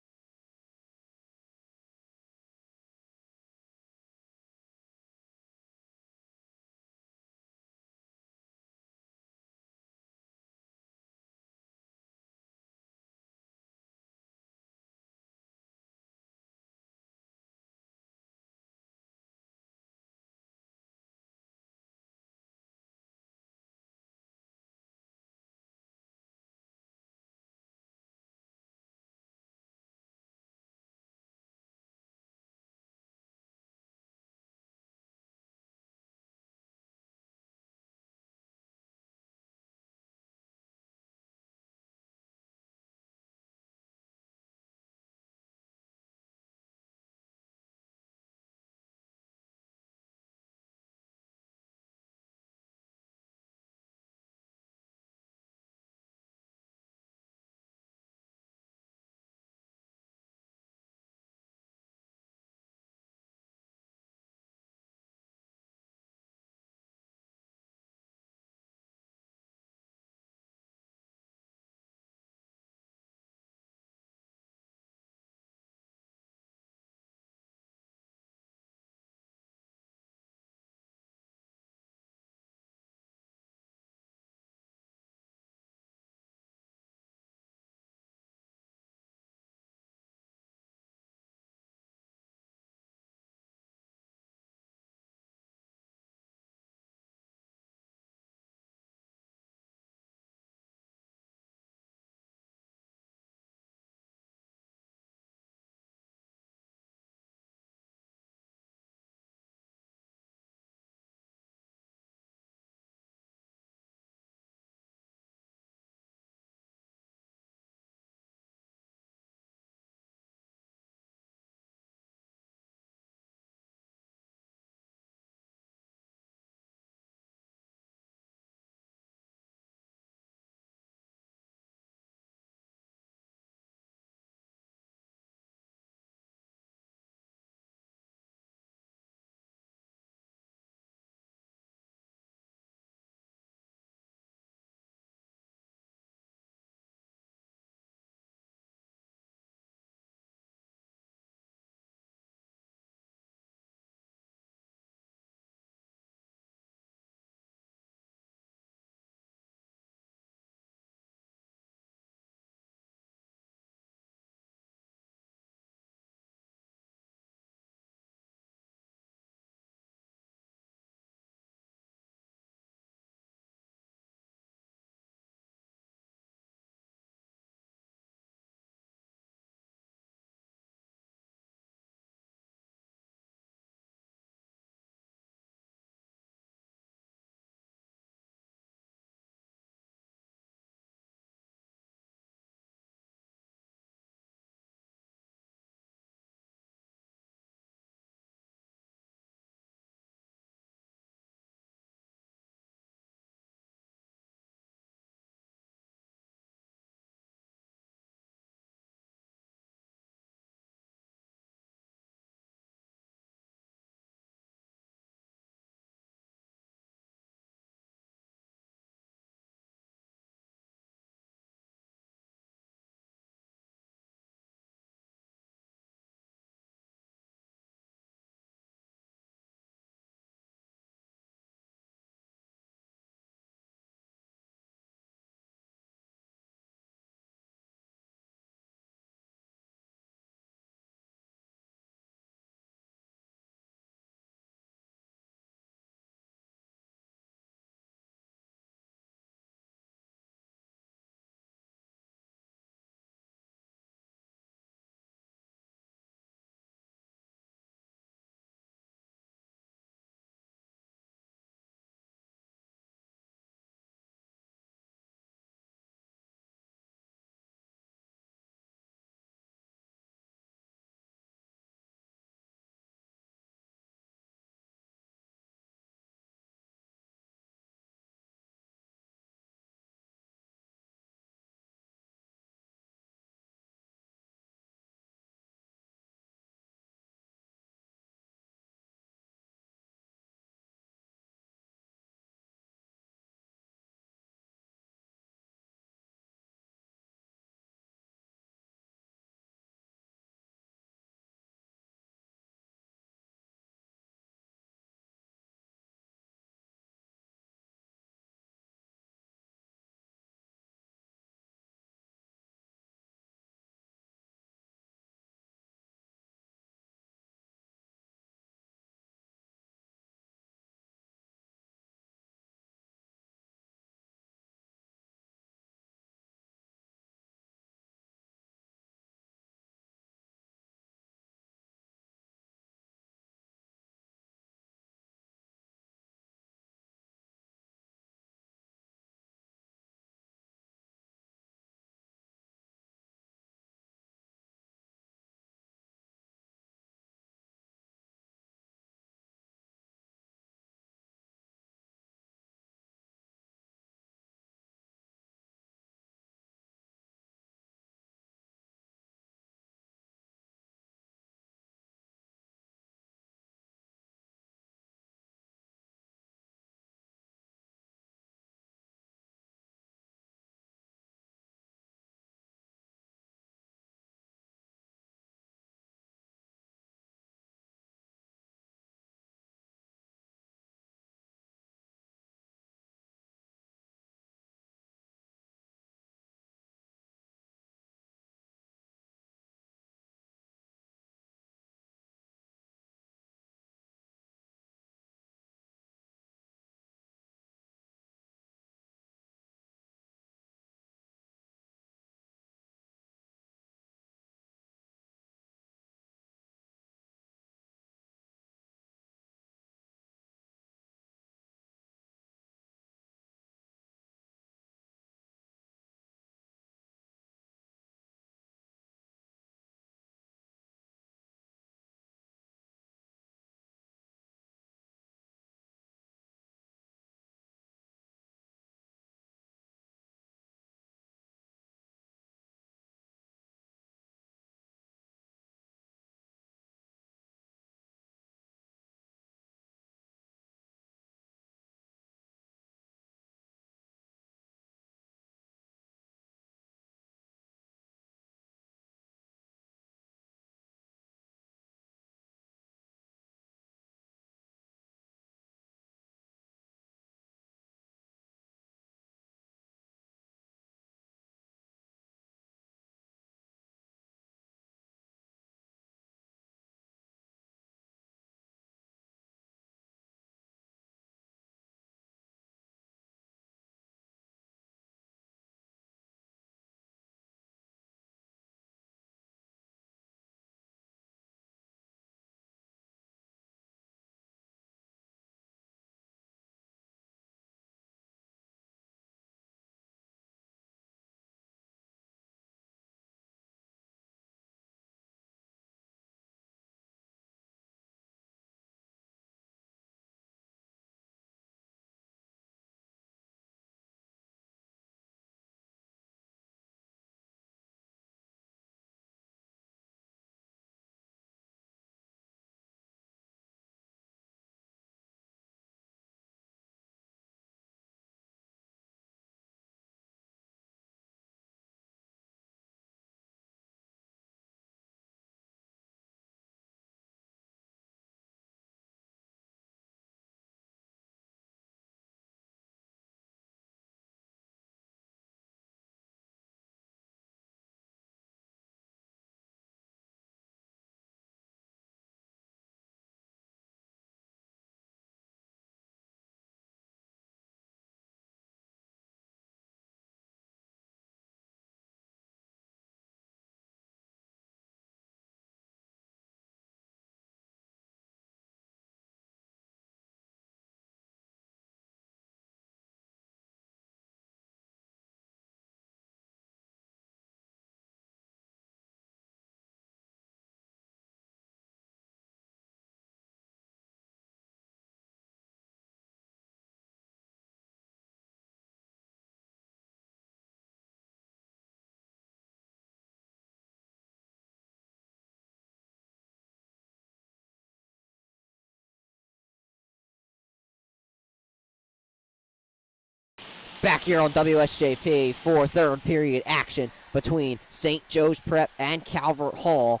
Speaker 1: back here on WSJP for third period action between St. Joe's Prep and Calvert Hall.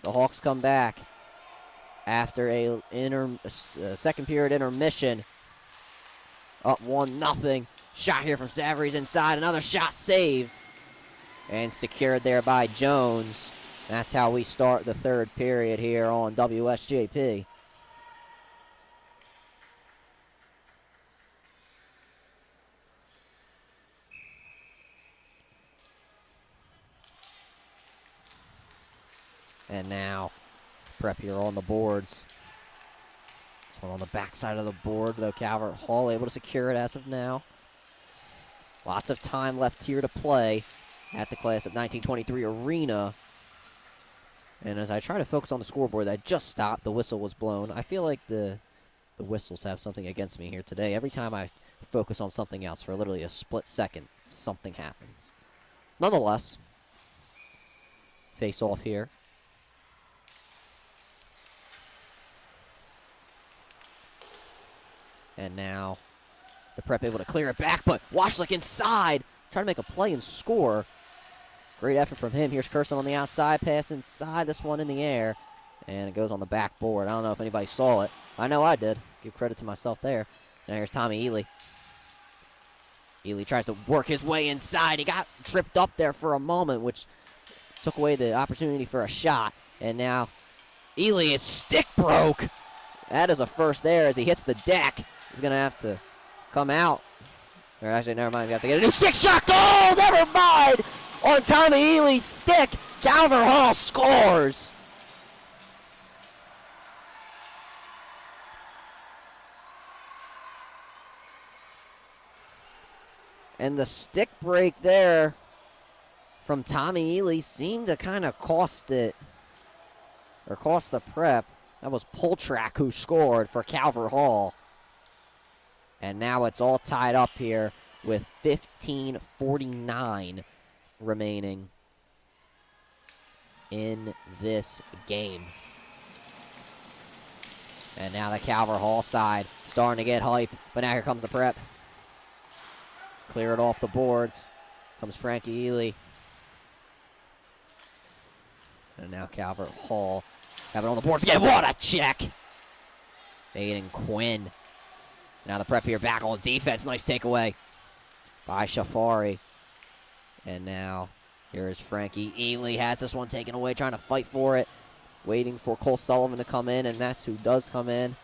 Speaker 1: The Hawks come back after a second period intermission. Up 1-0. Shot here from Savary's inside. Another shot saved. And secured there by Jones. That's how we start the third period here on WSJP. And now, Prep here on the boards. This one on the backside of the board, though Calvert Hall able to secure it as of now. Lots of time left here to play at the Class of 1923 arena. And as I try to focus on the scoreboard that just stopped, the whistle was blown. I feel like the whistles have something against me here today. Every time I focus on something else for literally a split second, something happens. Nonetheless, face off here. And now the Prep able to clear it back, but Washlick inside, trying to make a play and score. Great effort from him. Here's Kirsten on the outside, pass inside, this one in the air, and it goes on the backboard. I don't know if anybody saw it. I know I did. Give credit to myself there. Now here's Tommy Ely. Ely tries to work his way inside. He got tripped up there for a moment, which took away the opportunity for a shot. And now Ely, his stick broke. That is a first there as he hits the deck. He's going to have to come out. Or actually, never mind. We have to get a new stick-shot goal. Never mind. On Tommy Ely's stick, Calvert Hall scores. And the stick break there from Tommy Ely seemed to kind of cost it, or cost the Prep. That was Poltrak who scored for Calvert Hall. And now it's all tied up here with 15:49 remaining in this game. And now the Calvert Hall side starting to get hype, but now here comes the Prep. Clear it off the boards. Comes Frankie Ely. And now Calvert Hall have it on the boards again. What a check! Aiden Quinn. Now the Prep here back on defense. Nice takeaway by Shafari. And now here is Frankie Ely. Has this one taken away, trying to fight for it. Waiting for Cole Sullivan to come in, and that's who does come in.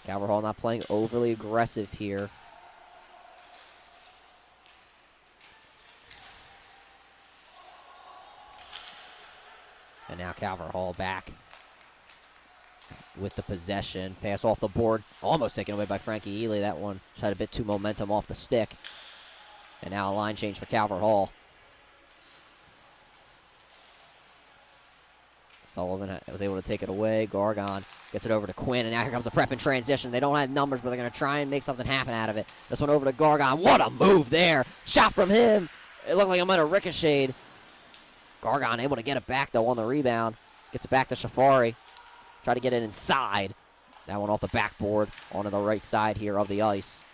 Speaker 1: Calvert Hall not playing overly aggressive here. And now Calvert Hall back with the possession. Pass off the board. Almost taken away by Frankie Ely. That one just had a bit too momentum off the stick. And now a line change for Calvert Hall. Sullivan was able to take it away. Gargon gets it over to Quinn, and now here comes a Prep in transition. They don't have numbers, but they're going to try and make something happen out of it. This one over to Gargon. What a move there. Shot from him. It looked like it might have ricocheted. Gargon able to get it back, though, on the rebound. Gets it back to Shafari. Try to get it inside. That one off the backboard onto the right side here of the ice.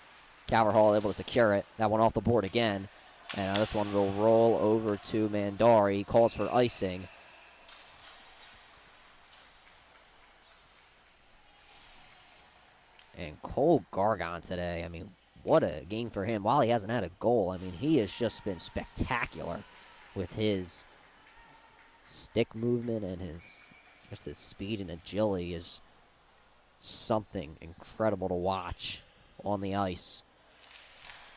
Speaker 1: Calvert Hall able to secure it. That one off the board again. And this one will roll over to Mandari. He calls for icing. And Cole Gargon today, I mean, what a game for him. While he hasn't had a goal, I mean, he has just been spectacular with his stick movement and his speed and agility is something incredible to watch on the ice.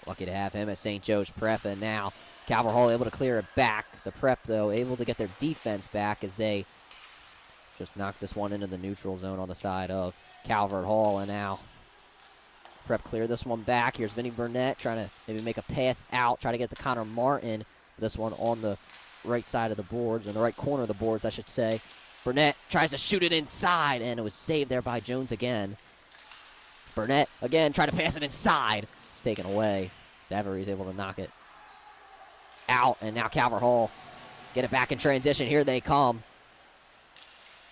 Speaker 1: Lucky to have him at St. Joe's Prep, and now Calvert Hall able to clear it back. The Prep, though, able to get their defense back as they just knocked this one into the neutral zone on the side of Calvert Hall, and now Prep clear this one back. Here's Vinny Burnett trying to maybe make a pass out, try to get to Connor Martin. This one on the right side of the boards, or the right corner of the boards, I should say. Burnett tries to shoot it inside, and it was saved there by Jones again. Burnett, again, trying to pass it inside. It's taken away. Savary's able to knock it out, and now Calvert Hall get it back in transition. Here they come.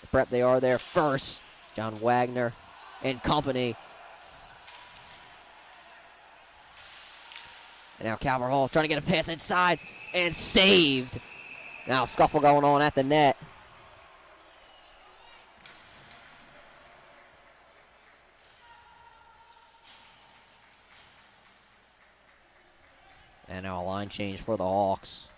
Speaker 1: The Prep, they are there first. John Wagner and company. And now Calvert Hall trying to get a pass inside and saved. Now scuffle going on at the net. And now a line change for the Hawks.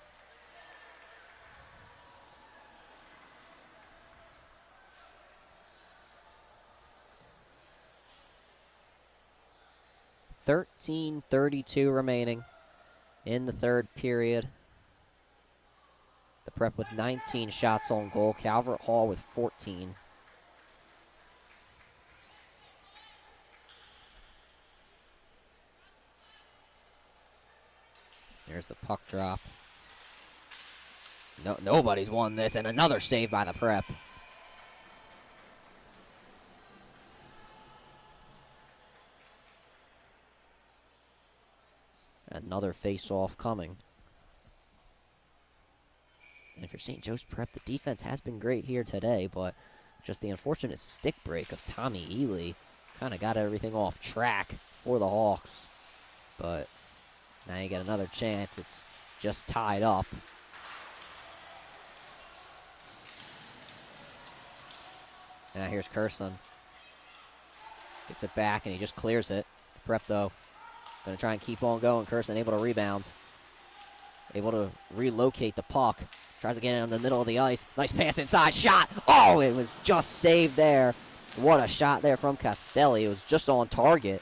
Speaker 1: .32 remaining in the third period. The Prep with 19 shots on goal. Calvert Hall with 14. There's the puck drop. Nobody's won this, and another save by the Prep. Another face-off coming. And if you're St. Joe's Prep, the defense has been great here today, but just the unfortunate stick break of Tommy Ely kind of got everything off track for the Hawks. But now you get another chance. It's just tied up. And now here's Curson. Gets it back, and he just clears it. Prep, though, going to try and keep on going. Curson able to rebound. Able to relocate the puck. Tries to get it in the middle of the ice. Nice pass inside. Shot. Oh, it was just saved there. What a shot there from Castelli. It was just on target.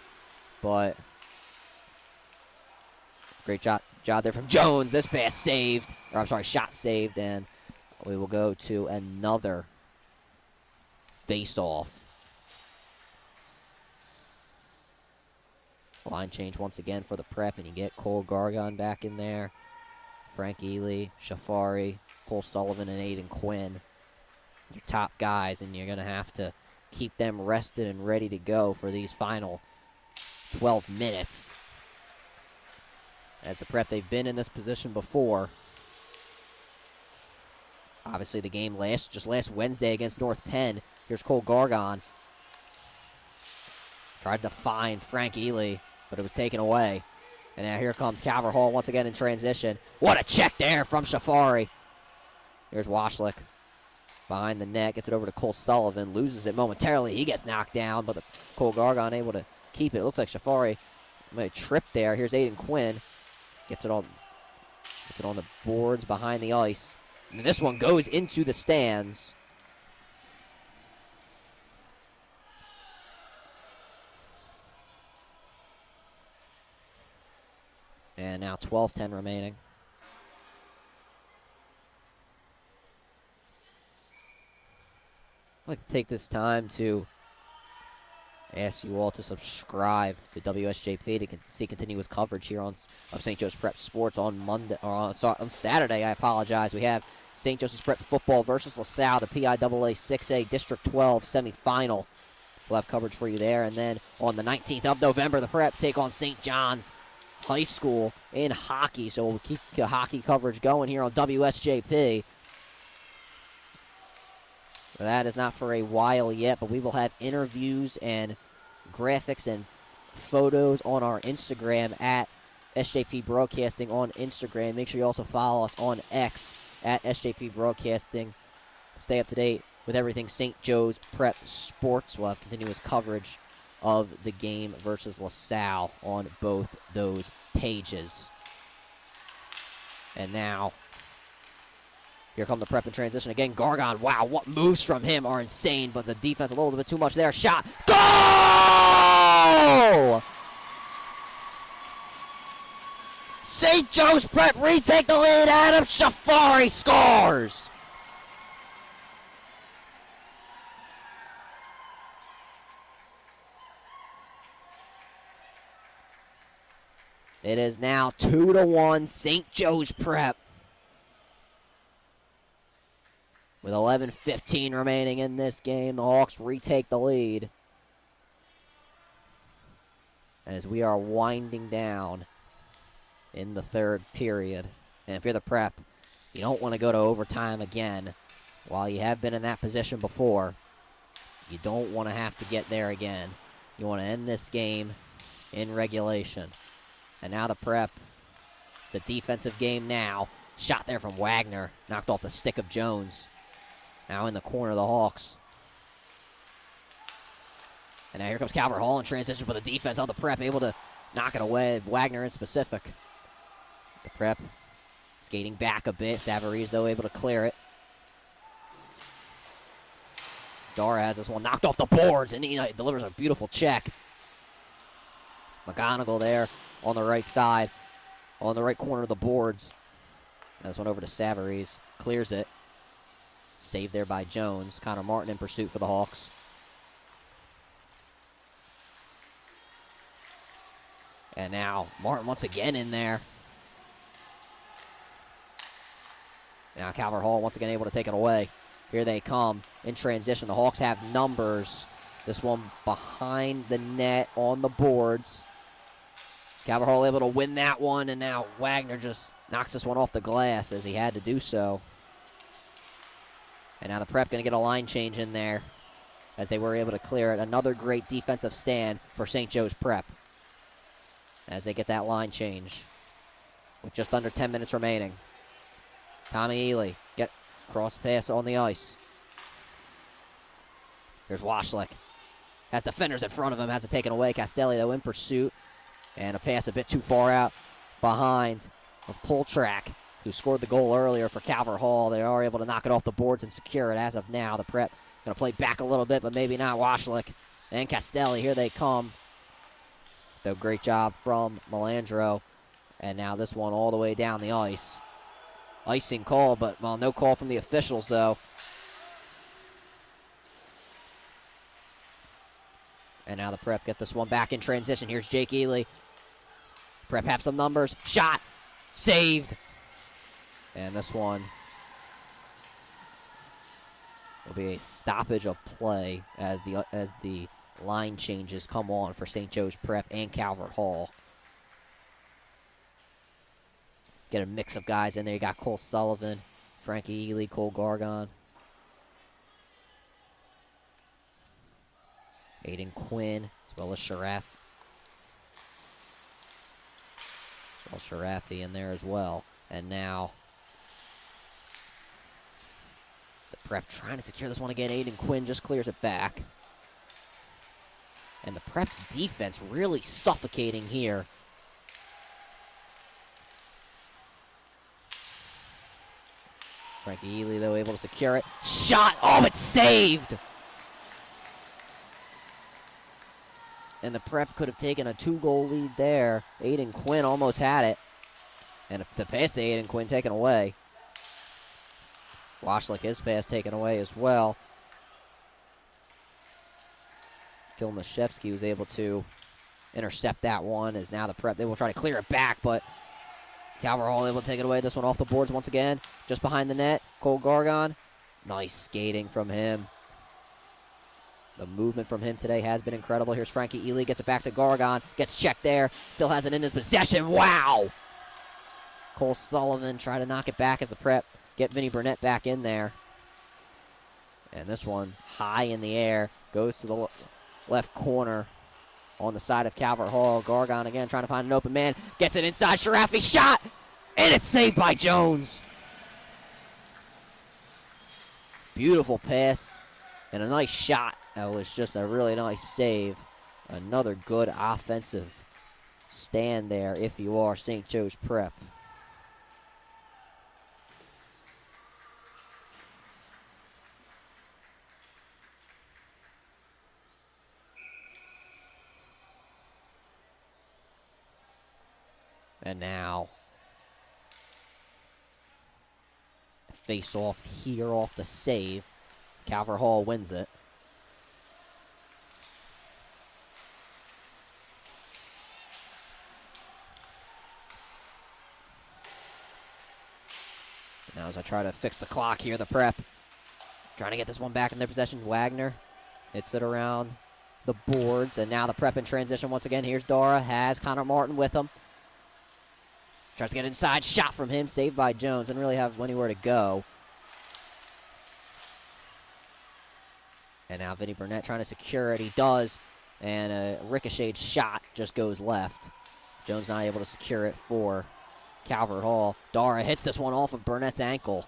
Speaker 1: But great job there from Jones. This pass saved. Or I'm sorry, shot saved. And we will go to another face-off. Line change once again for the Prep, and you get Cole Gargon back in there. Frank Ely, Shafari, Cole Sullivan, and Aiden Quinn. Your top guys, and you're going to have to keep them rested and ready to go for these final 12 minutes. As the Prep, they've been in this position before. Obviously, the game just last Wednesday against North Penn. Here's Cole Gargon. Tried to find Frank Ely, but it was taken away. And now here comes Calvert Hall once again in transition. What a check there from Shafari. Here's Washlick behind the net. Gets it over to Cole Sullivan. Loses it momentarily. He gets knocked down, but Cole Gargon able to keep it. Looks like Shafari might trip there. Here's Aiden Quinn. Gets it on the boards behind the ice. And this one goes into the stands. And now 12:10 remaining. I'd like to take this time to ask you all to subscribe to WSJP to see continuous coverage here of St. Joseph's Prep Sports on Monday, or on Saturday. I apologize. We have St. Joseph's Prep football versus LaSalle, the PIAA 6A District 12 semifinal. We'll have coverage for you there. And then on the 19th of November, the Prep take on St. John's High School in hockey. So we'll keep the hockey coverage going here on WSJP. That is not for a while yet, but we will have interviews and graphics and photos on our Instagram at SJP Broadcasting on Instagram. Make sure you also follow us on X at SJP Broadcasting to stay up to date with everything St. Joe's Prep Sports. We'll have continuous coverage of the game versus LaSalle on both those pages. And now, here come the Prep in transition again. Gargon, wow, what moves from him are insane, but the defense a little bit too much there. Shot, goal! St. Joe's Prep retake the lead. Adam Shafari scores! It is now 2-1 St. Joe's Prep. With 11:15 remaining in this game, the Hawks retake the lead. As we are winding down in the third period. And if you're the Prep, you don't want to go to overtime again. While you have been in that position before, you don't want to have to get there again. You want to end this game in regulation. And now the Prep It's a defensive game now. Shot there from Wagner. Knocked off the stick of Jones. Now in the corner of the Hawks. And now here comes Calvert Hall in transition, but the defense on the Prep able to knock it away. Wagner in specific. The Prep skating back a bit. Savarese, though, able to clear it. Dara has this one knocked off the boards, and he delivers a beautiful check. McGonigal there on the right side, on the right corner of the boards. And this one over to Savarese. Clears it. Saved there by Jones. Connor Martin in pursuit for the Hawks. And now Martin once again in there. Now Calvert Hall once again able to take it away. Here they come in transition. The Hawks have numbers. This one behind the net on the boards. Calvert Hall able to win that one, and now Wagner just knocks this one off the glass as he had to do so. And now the Prep going to get a line change in there as they were able to clear it. Another great defensive stand for St. Joe's Prep as they get that line change with just under 10 minutes remaining. Tommy Ely get cross pass on the ice. Here's Washlick. Has defenders in front of him, has it taken away. Castelli, though, in pursuit. And a pass a bit too far out behind of Poltrak, who scored the goal earlier for Calvert Hall. They are able to knock it off the boards and secure it as of now. The Prep going to play back a little bit, but maybe not. Washlick and Castelli, here they come. Though great job from Melandro. And now this one all the way down the ice. Icing call, but, well, no call from the officials, though. And now the Prep get this one back in transition. Here's Jake Ely. Prep have some numbers. Shot. Saved. And this one will be a stoppage of play as the line changes come on for St. Joe's Prep and Calvert Hall. Get a mix of guys in there. You got Cole Sullivan, Frankie Ely, Cole Gargon, Aiden Quinn, as well as Sharafi in there as well. And now the Prep trying to secure this one again. Aiden Quinn just clears it back. And the Prep's defense really suffocating here. Frankie Ely, though, able to secure it. Shot! Oh, it's saved! And the Prep could have taken a 2-goal lead there. Aiden Quinn almost had it. And the pass to Aiden Quinn taken away. Washlick, his pass taken away as well. Gil Mashevsky was able to intercept that one, as now the Prep, they will try to clear it back, but Calvert Hall able to take it away. This one off the boards once again, just behind the net. Cole Gargon, nice skating from him. The movement from him today has been incredible. Here's Frankie Ely, gets it back to Gargon, gets checked there, still has it in his possession. Wow! Cole Sullivan try to knock it back as the Prep get Vinny Burnett back in there. And this one high in the air, goes to the left corner on the side of Calvert Hall. Gargon again trying to find an open man. Gets it inside. Sharafi shot! And it's saved by Jones. Beautiful pass and a nice shot. That was just a really nice save. Another good offensive stand there if you are St. Joe's Prep. And now, face off here off the save. Calvert Hall wins it. Now as I try to fix the clock here, the Prep trying to get this one back in their possession. Wagner hits it around the boards, and now the Prep in transition once again. Here's Dara, has Connor Martin with him. Tries to get inside, shot from him, saved by Jones. Didn't really have anywhere to go. And now Vinny Burnett trying to secure it. He does. And a ricocheted shot just goes left. Jones not able to secure it for Calvert Hall. Dara hits this one off of Burnett's ankle.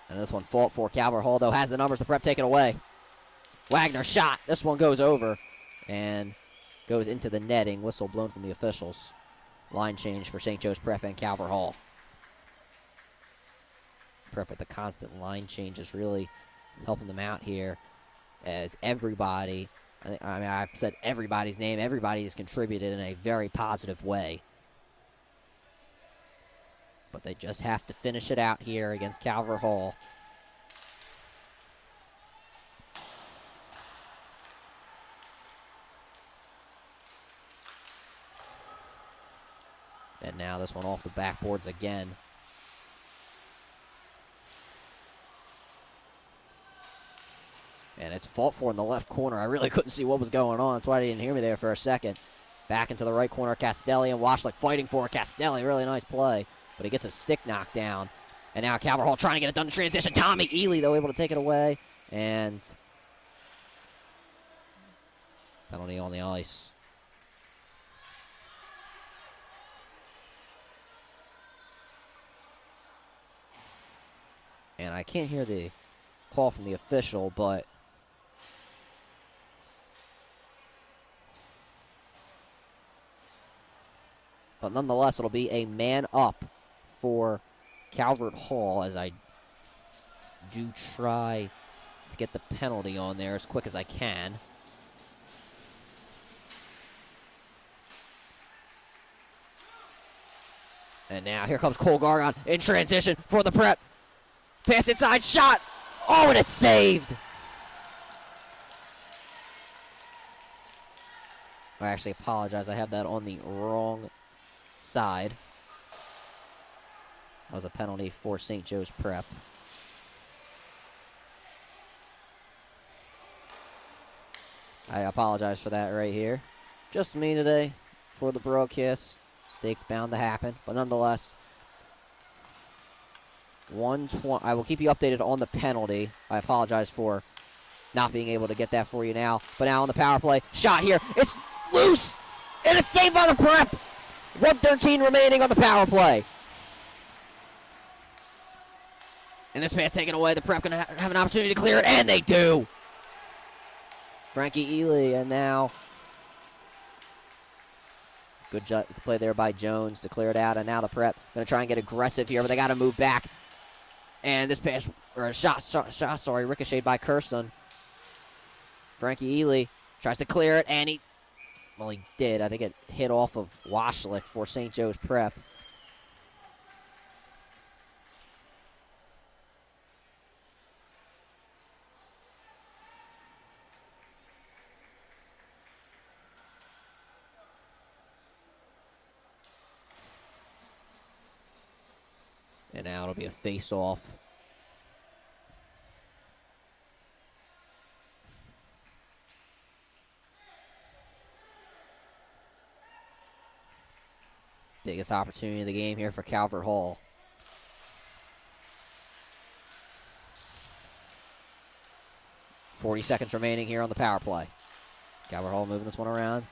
Speaker 1: And this one fought for Calvert Hall, though, has the numbers. The Prep take it away. Wagner shot. This one goes over and goes into the netting. Whistle blown from the officials. Line change for St. Joe's Prep and Calvert Hall. Prep with the constant line changes really helping them out here, as everybody, I've said everybody's name, everybody has contributed in a very positive way. But they just have to finish it out here against Calvert Hall. And now this one off the backboards again. And it's fought for in the left corner. I really couldn't see what was going on. That's why they didn't hear me there for a second. Back into the right corner, Castelli and Washlick fighting for it. Castelli, really nice play. But he gets a stick knocked down. And now Calvert Hall trying to get it done in transition. Tommy Ely, though, able to take it away. And penalty on the ice. And I can't hear the call from the official, but nonetheless, it'll be a man up for Calvert Hall, as I do try to get the penalty on there as quick as I can. And now here comes Cole Gargon in transition for the Prep. Pass inside, shot. Oh, and it's saved. I actually apologize. I have that on the wrong side. That was a penalty for St. Joe's Prep. I apologize for that right here. Just me today for the broadcast. Mistakes bound to happen, but nonetheless, 120. I will keep you updated on the penalty. I apologize for not being able to get that for you now. But now on the power play, shot here. It's loose, and it's saved by the Prep. 1:13 remaining on the power play. And this pass taken away. The Prep going to have an opportunity to clear it, and they do. Frankie Ely, and now good play there by Jones to clear it out. And now the Prep going to try and get aggressive here, but they got to move back. And this pass, or shot, ricocheted by Kirsten. Frankie Ely tries to clear it, and he did. I think it hit off of Washlick for St. Joe's Prep. And now it'll be a face-off. Biggest opportunity of the game here for Calvert Hall. .40 remaining here on the power play. Calvert Hall moving this one around.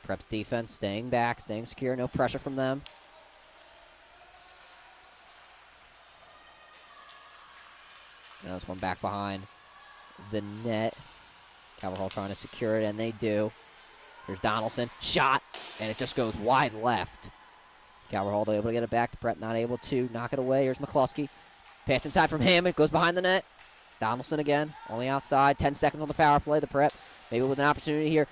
Speaker 1: Prep's defense staying back, staying secure, no pressure from them. Now this one back behind the net. Calvert Hall trying to secure it, and they do. Here's Donaldson, shot, and it just goes wide left. Calvert Hall able to get it back. The Prep not able to knock it away. Here's McCluskey. Pass inside from him. It goes behind the net. Donaldson again, only outside. 10 seconds on the power play. The Prep maybe with an opportunity here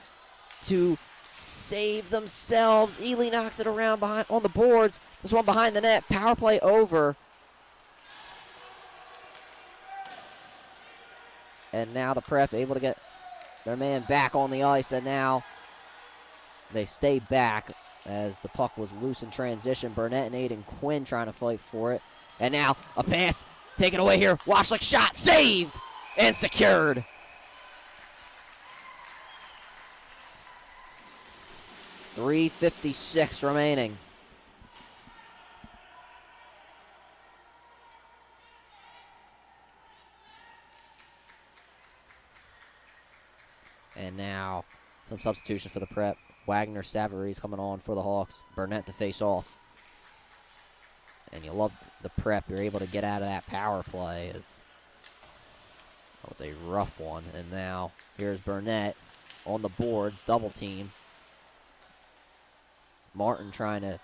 Speaker 1: to save themselves. Ely knocks it around behind on the boards. This one behind the net. Power play over. And now the Prep able to get their man back on the ice, and now they stay back as the puck was loose in transition. Burnett and Aiden Quinn trying to fight for it. And now a pass taken away here. Washlick shot, saved, and secured. .356 remaining. And now some substitutions for the Prep. Wagner, Savarese coming on for the Hawks. Burnett to face off. And you love the prep. You're able to get out of that power play. That was a rough one. And now here's Burnett on the boards, double team. Martin trying to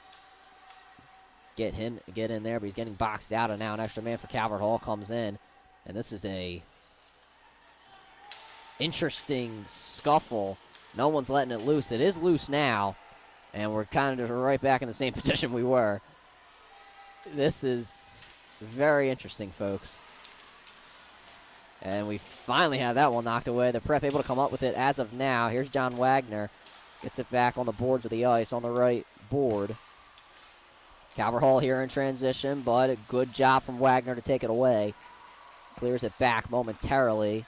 Speaker 1: get in there, but he's getting boxed out, and now an extra man for Calvert Hall comes in. And this is a interesting scuffle. No one's letting it loose. It is loose now, and we're kind of just right back in the same position we were. This is very interesting, folks. And we finally have that one knocked away. The prep able to come up with it as of now. Here's John Wagner. Gets it back on the boards of the ice on the right board. Calvert Hall here in transition, but a good job from Wagner to take it away. Clears it back momentarily.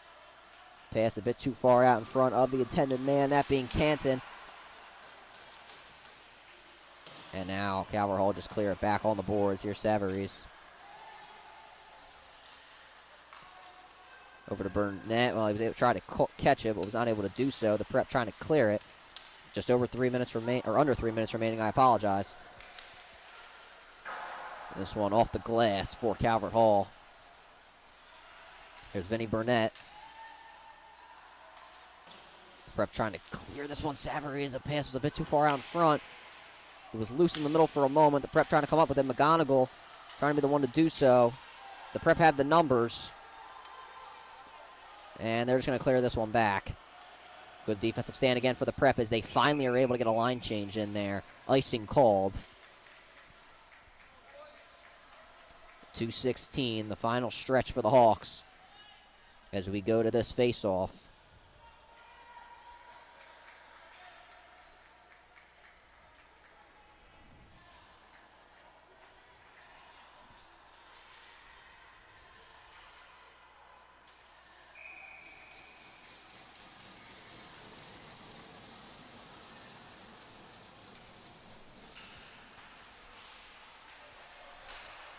Speaker 1: Pass a bit too far out in front of the intended man, that being Tanton. And now Calvert Hall just clear it back on the boards. Here's Savarese. Over to Burnett. Well, he was able to try to catch it, but was unable to do so. The prep trying to clear it. Just over 3 minutes under 3 minutes remaining. I apologize. This one off the glass for Calvert Hall. Here's Vinny Burnett. Prep trying to clear this one. Savarese, a pass was a bit too far out in front. It was loose in the middle for a moment. The prep trying to come up with it. McGonigal trying to be the one to do so. The prep have the numbers. And they're just going to clear this one back. Good defensive stand again for the prep as they finally are able to get a line change in there. Icing called. 2:16, the final stretch for the Hawks as we go to this face-off.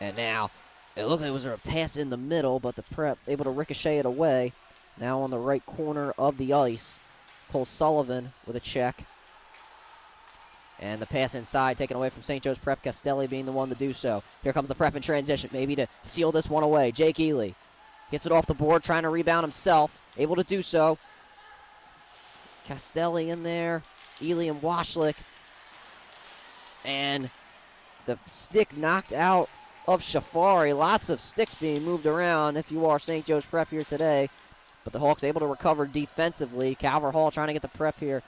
Speaker 1: And now, it looked like it was a pass in the middle, but the prep able to ricochet it away. Now on the right corner of the ice, Cole Sullivan with a check. And the pass inside taken away from St. Joe's prep, Castelli being the one to do so. Here comes the prep in transition, maybe to seal this one away. Jake Ely gets it off the board, trying to rebound himself, able to do so. Castelli in there, Ely and Washlick. And the stick knocked out of Shafari. Lots of sticks being moved around if you are St. Joe's prep here today. But the Hawks able to recover defensively. Calvert Hall trying to get the prep here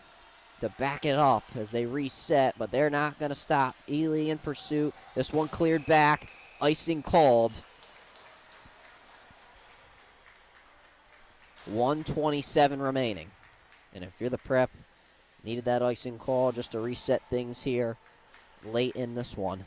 Speaker 1: to back it up as they reset, but they're not going to stop. Ely in pursuit. This one cleared back. Icing called. 1:27 remaining. And if you're the prep, needed that icing call just to reset things here late in this one.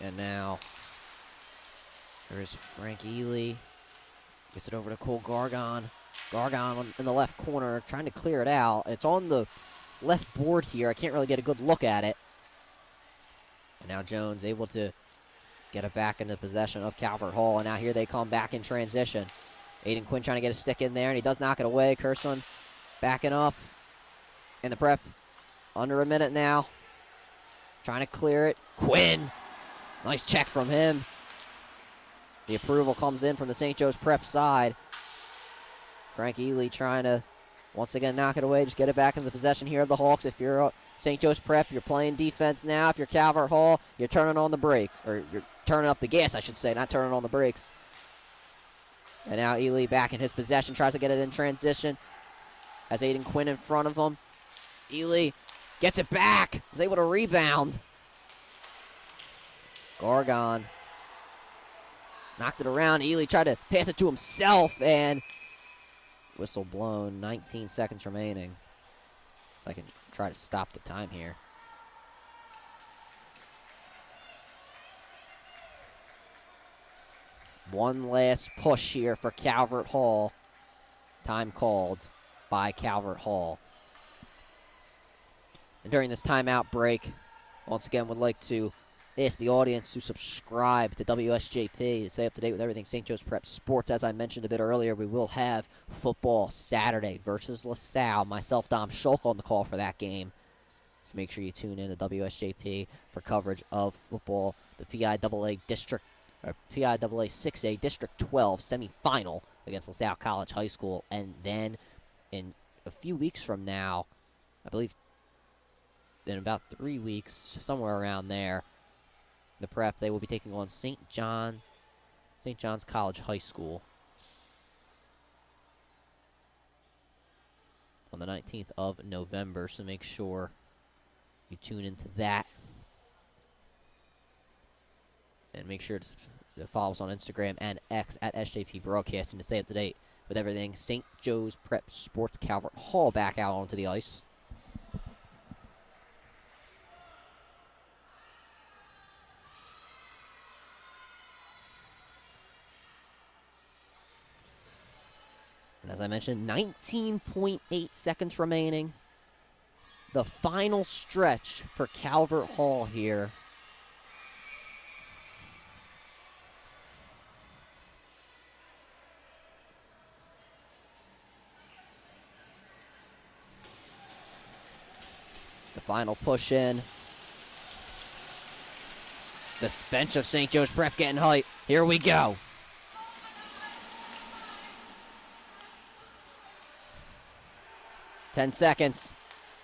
Speaker 1: And now, there's Frank Ely. Gets it over to Cole Gargon. Gargon in the left corner, trying to clear it out. It's on the left board here. I can't really get a good look at it. And now Jones able to get it back into possession of Calvert Hall. And now here they come back in transition. Aiden Quinn trying to get a stick in there, and he does knock it away. Curson backing up. And the prep under a minute now. Trying to clear it. Quinn. Nice check from him. The approval comes in from the St. Joe's prep side. Frank Ely trying to, once again, knock it away. Just get it back into the possession here of the Hawks. If you're St. Joe's prep, you're playing defense now. If you're Calvert Hall, you're turning on the brakes. Or you're turning up the gas, I should say, not turning on the brakes. And now Ely back in his possession. Tries to get it in transition. Has Aiden Quinn in front of him. Ely gets it back. Is able to rebound. Gargon knocked it around. Ely tried to pass it to himself, and whistle blown. 19 seconds remaining. So I can try to stop the time here. One last push here for Calvert Hall. Time called by Calvert Hall. And during this timeout break, once again, would like to ask the audience to subscribe to WSJP to stay up to date with everything St. Joe's Prep Sports. As I mentioned a bit earlier, we will have football Saturday versus LaSalle. Myself, Dom Schulk, on the call for that game. So make sure you tune in to WSJP for coverage of football, the PIAA 6A District 12 semifinal against LaSalle College High School. And then in a few weeks from now, I believe in about 3 weeks, somewhere around there, the Prep, they will be taking on St. John's College High School on the 19th of November. So make sure you tune into that. And make sure to follow us on Instagram and X at SJP Broadcasting to stay up to date with everything St. Joe's Prep Sports. Calvert Hall back out onto the ice. And as I mentioned, 19.8 seconds remaining. The final stretch for Calvert Hall here. The final push in. The bench of St. Joe's Prep getting hype. Here we go. Ten seconds.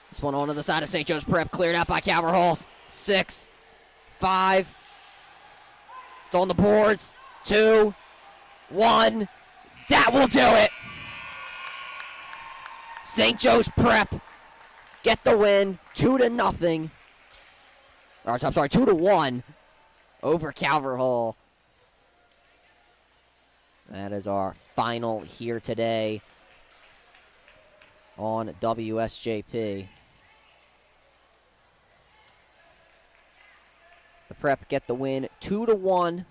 Speaker 1: This one onto the side of St. Joe's Prep. Cleared out by Calvert Hall. 6, 5. It's on the boards. 2, 1. That will do it. St. Joe's Prep get the win. 2-0. Or, I'm sorry, 2-1 over Calvert Hall. That is our final here today on WSJP. The Prep get the win 2-1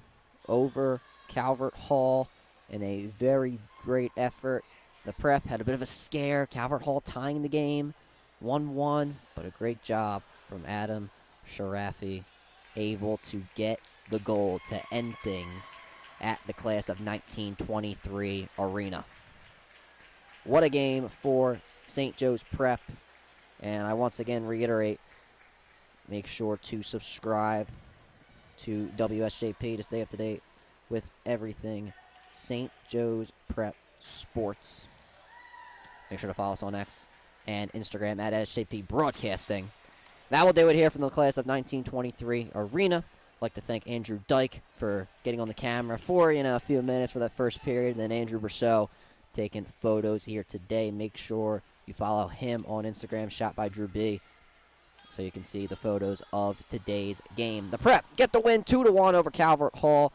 Speaker 1: over Calvert Hall in a very great effort. The Prep had a bit of a scare. Calvert Hall tying the game 1-1, but a great job from Adam Sharafi, able to get the goal to end things at the class of 1923 arena. What a game for St. Joe's Prep. And I once again reiterate, make sure to subscribe to WSJP to stay up to date with everything St. Joe's Prep Sports. Make sure to follow us on X and Instagram at SJP Broadcasting. That will do it here from the class of 1923 arena. I'd like to thank Andrew Dyke for getting on the camera for a few minutes for that first period, and then Andrew Brousseau taking photos here today. Make sure you follow him on Instagram, Shot by Drew B, so you can see the photos of today's game. The Prep get the win 2-1 over Calvert Hall.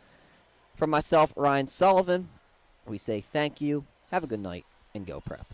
Speaker 1: From myself, Ryan Sullivan, we say thank you, have a good night, and go Prep.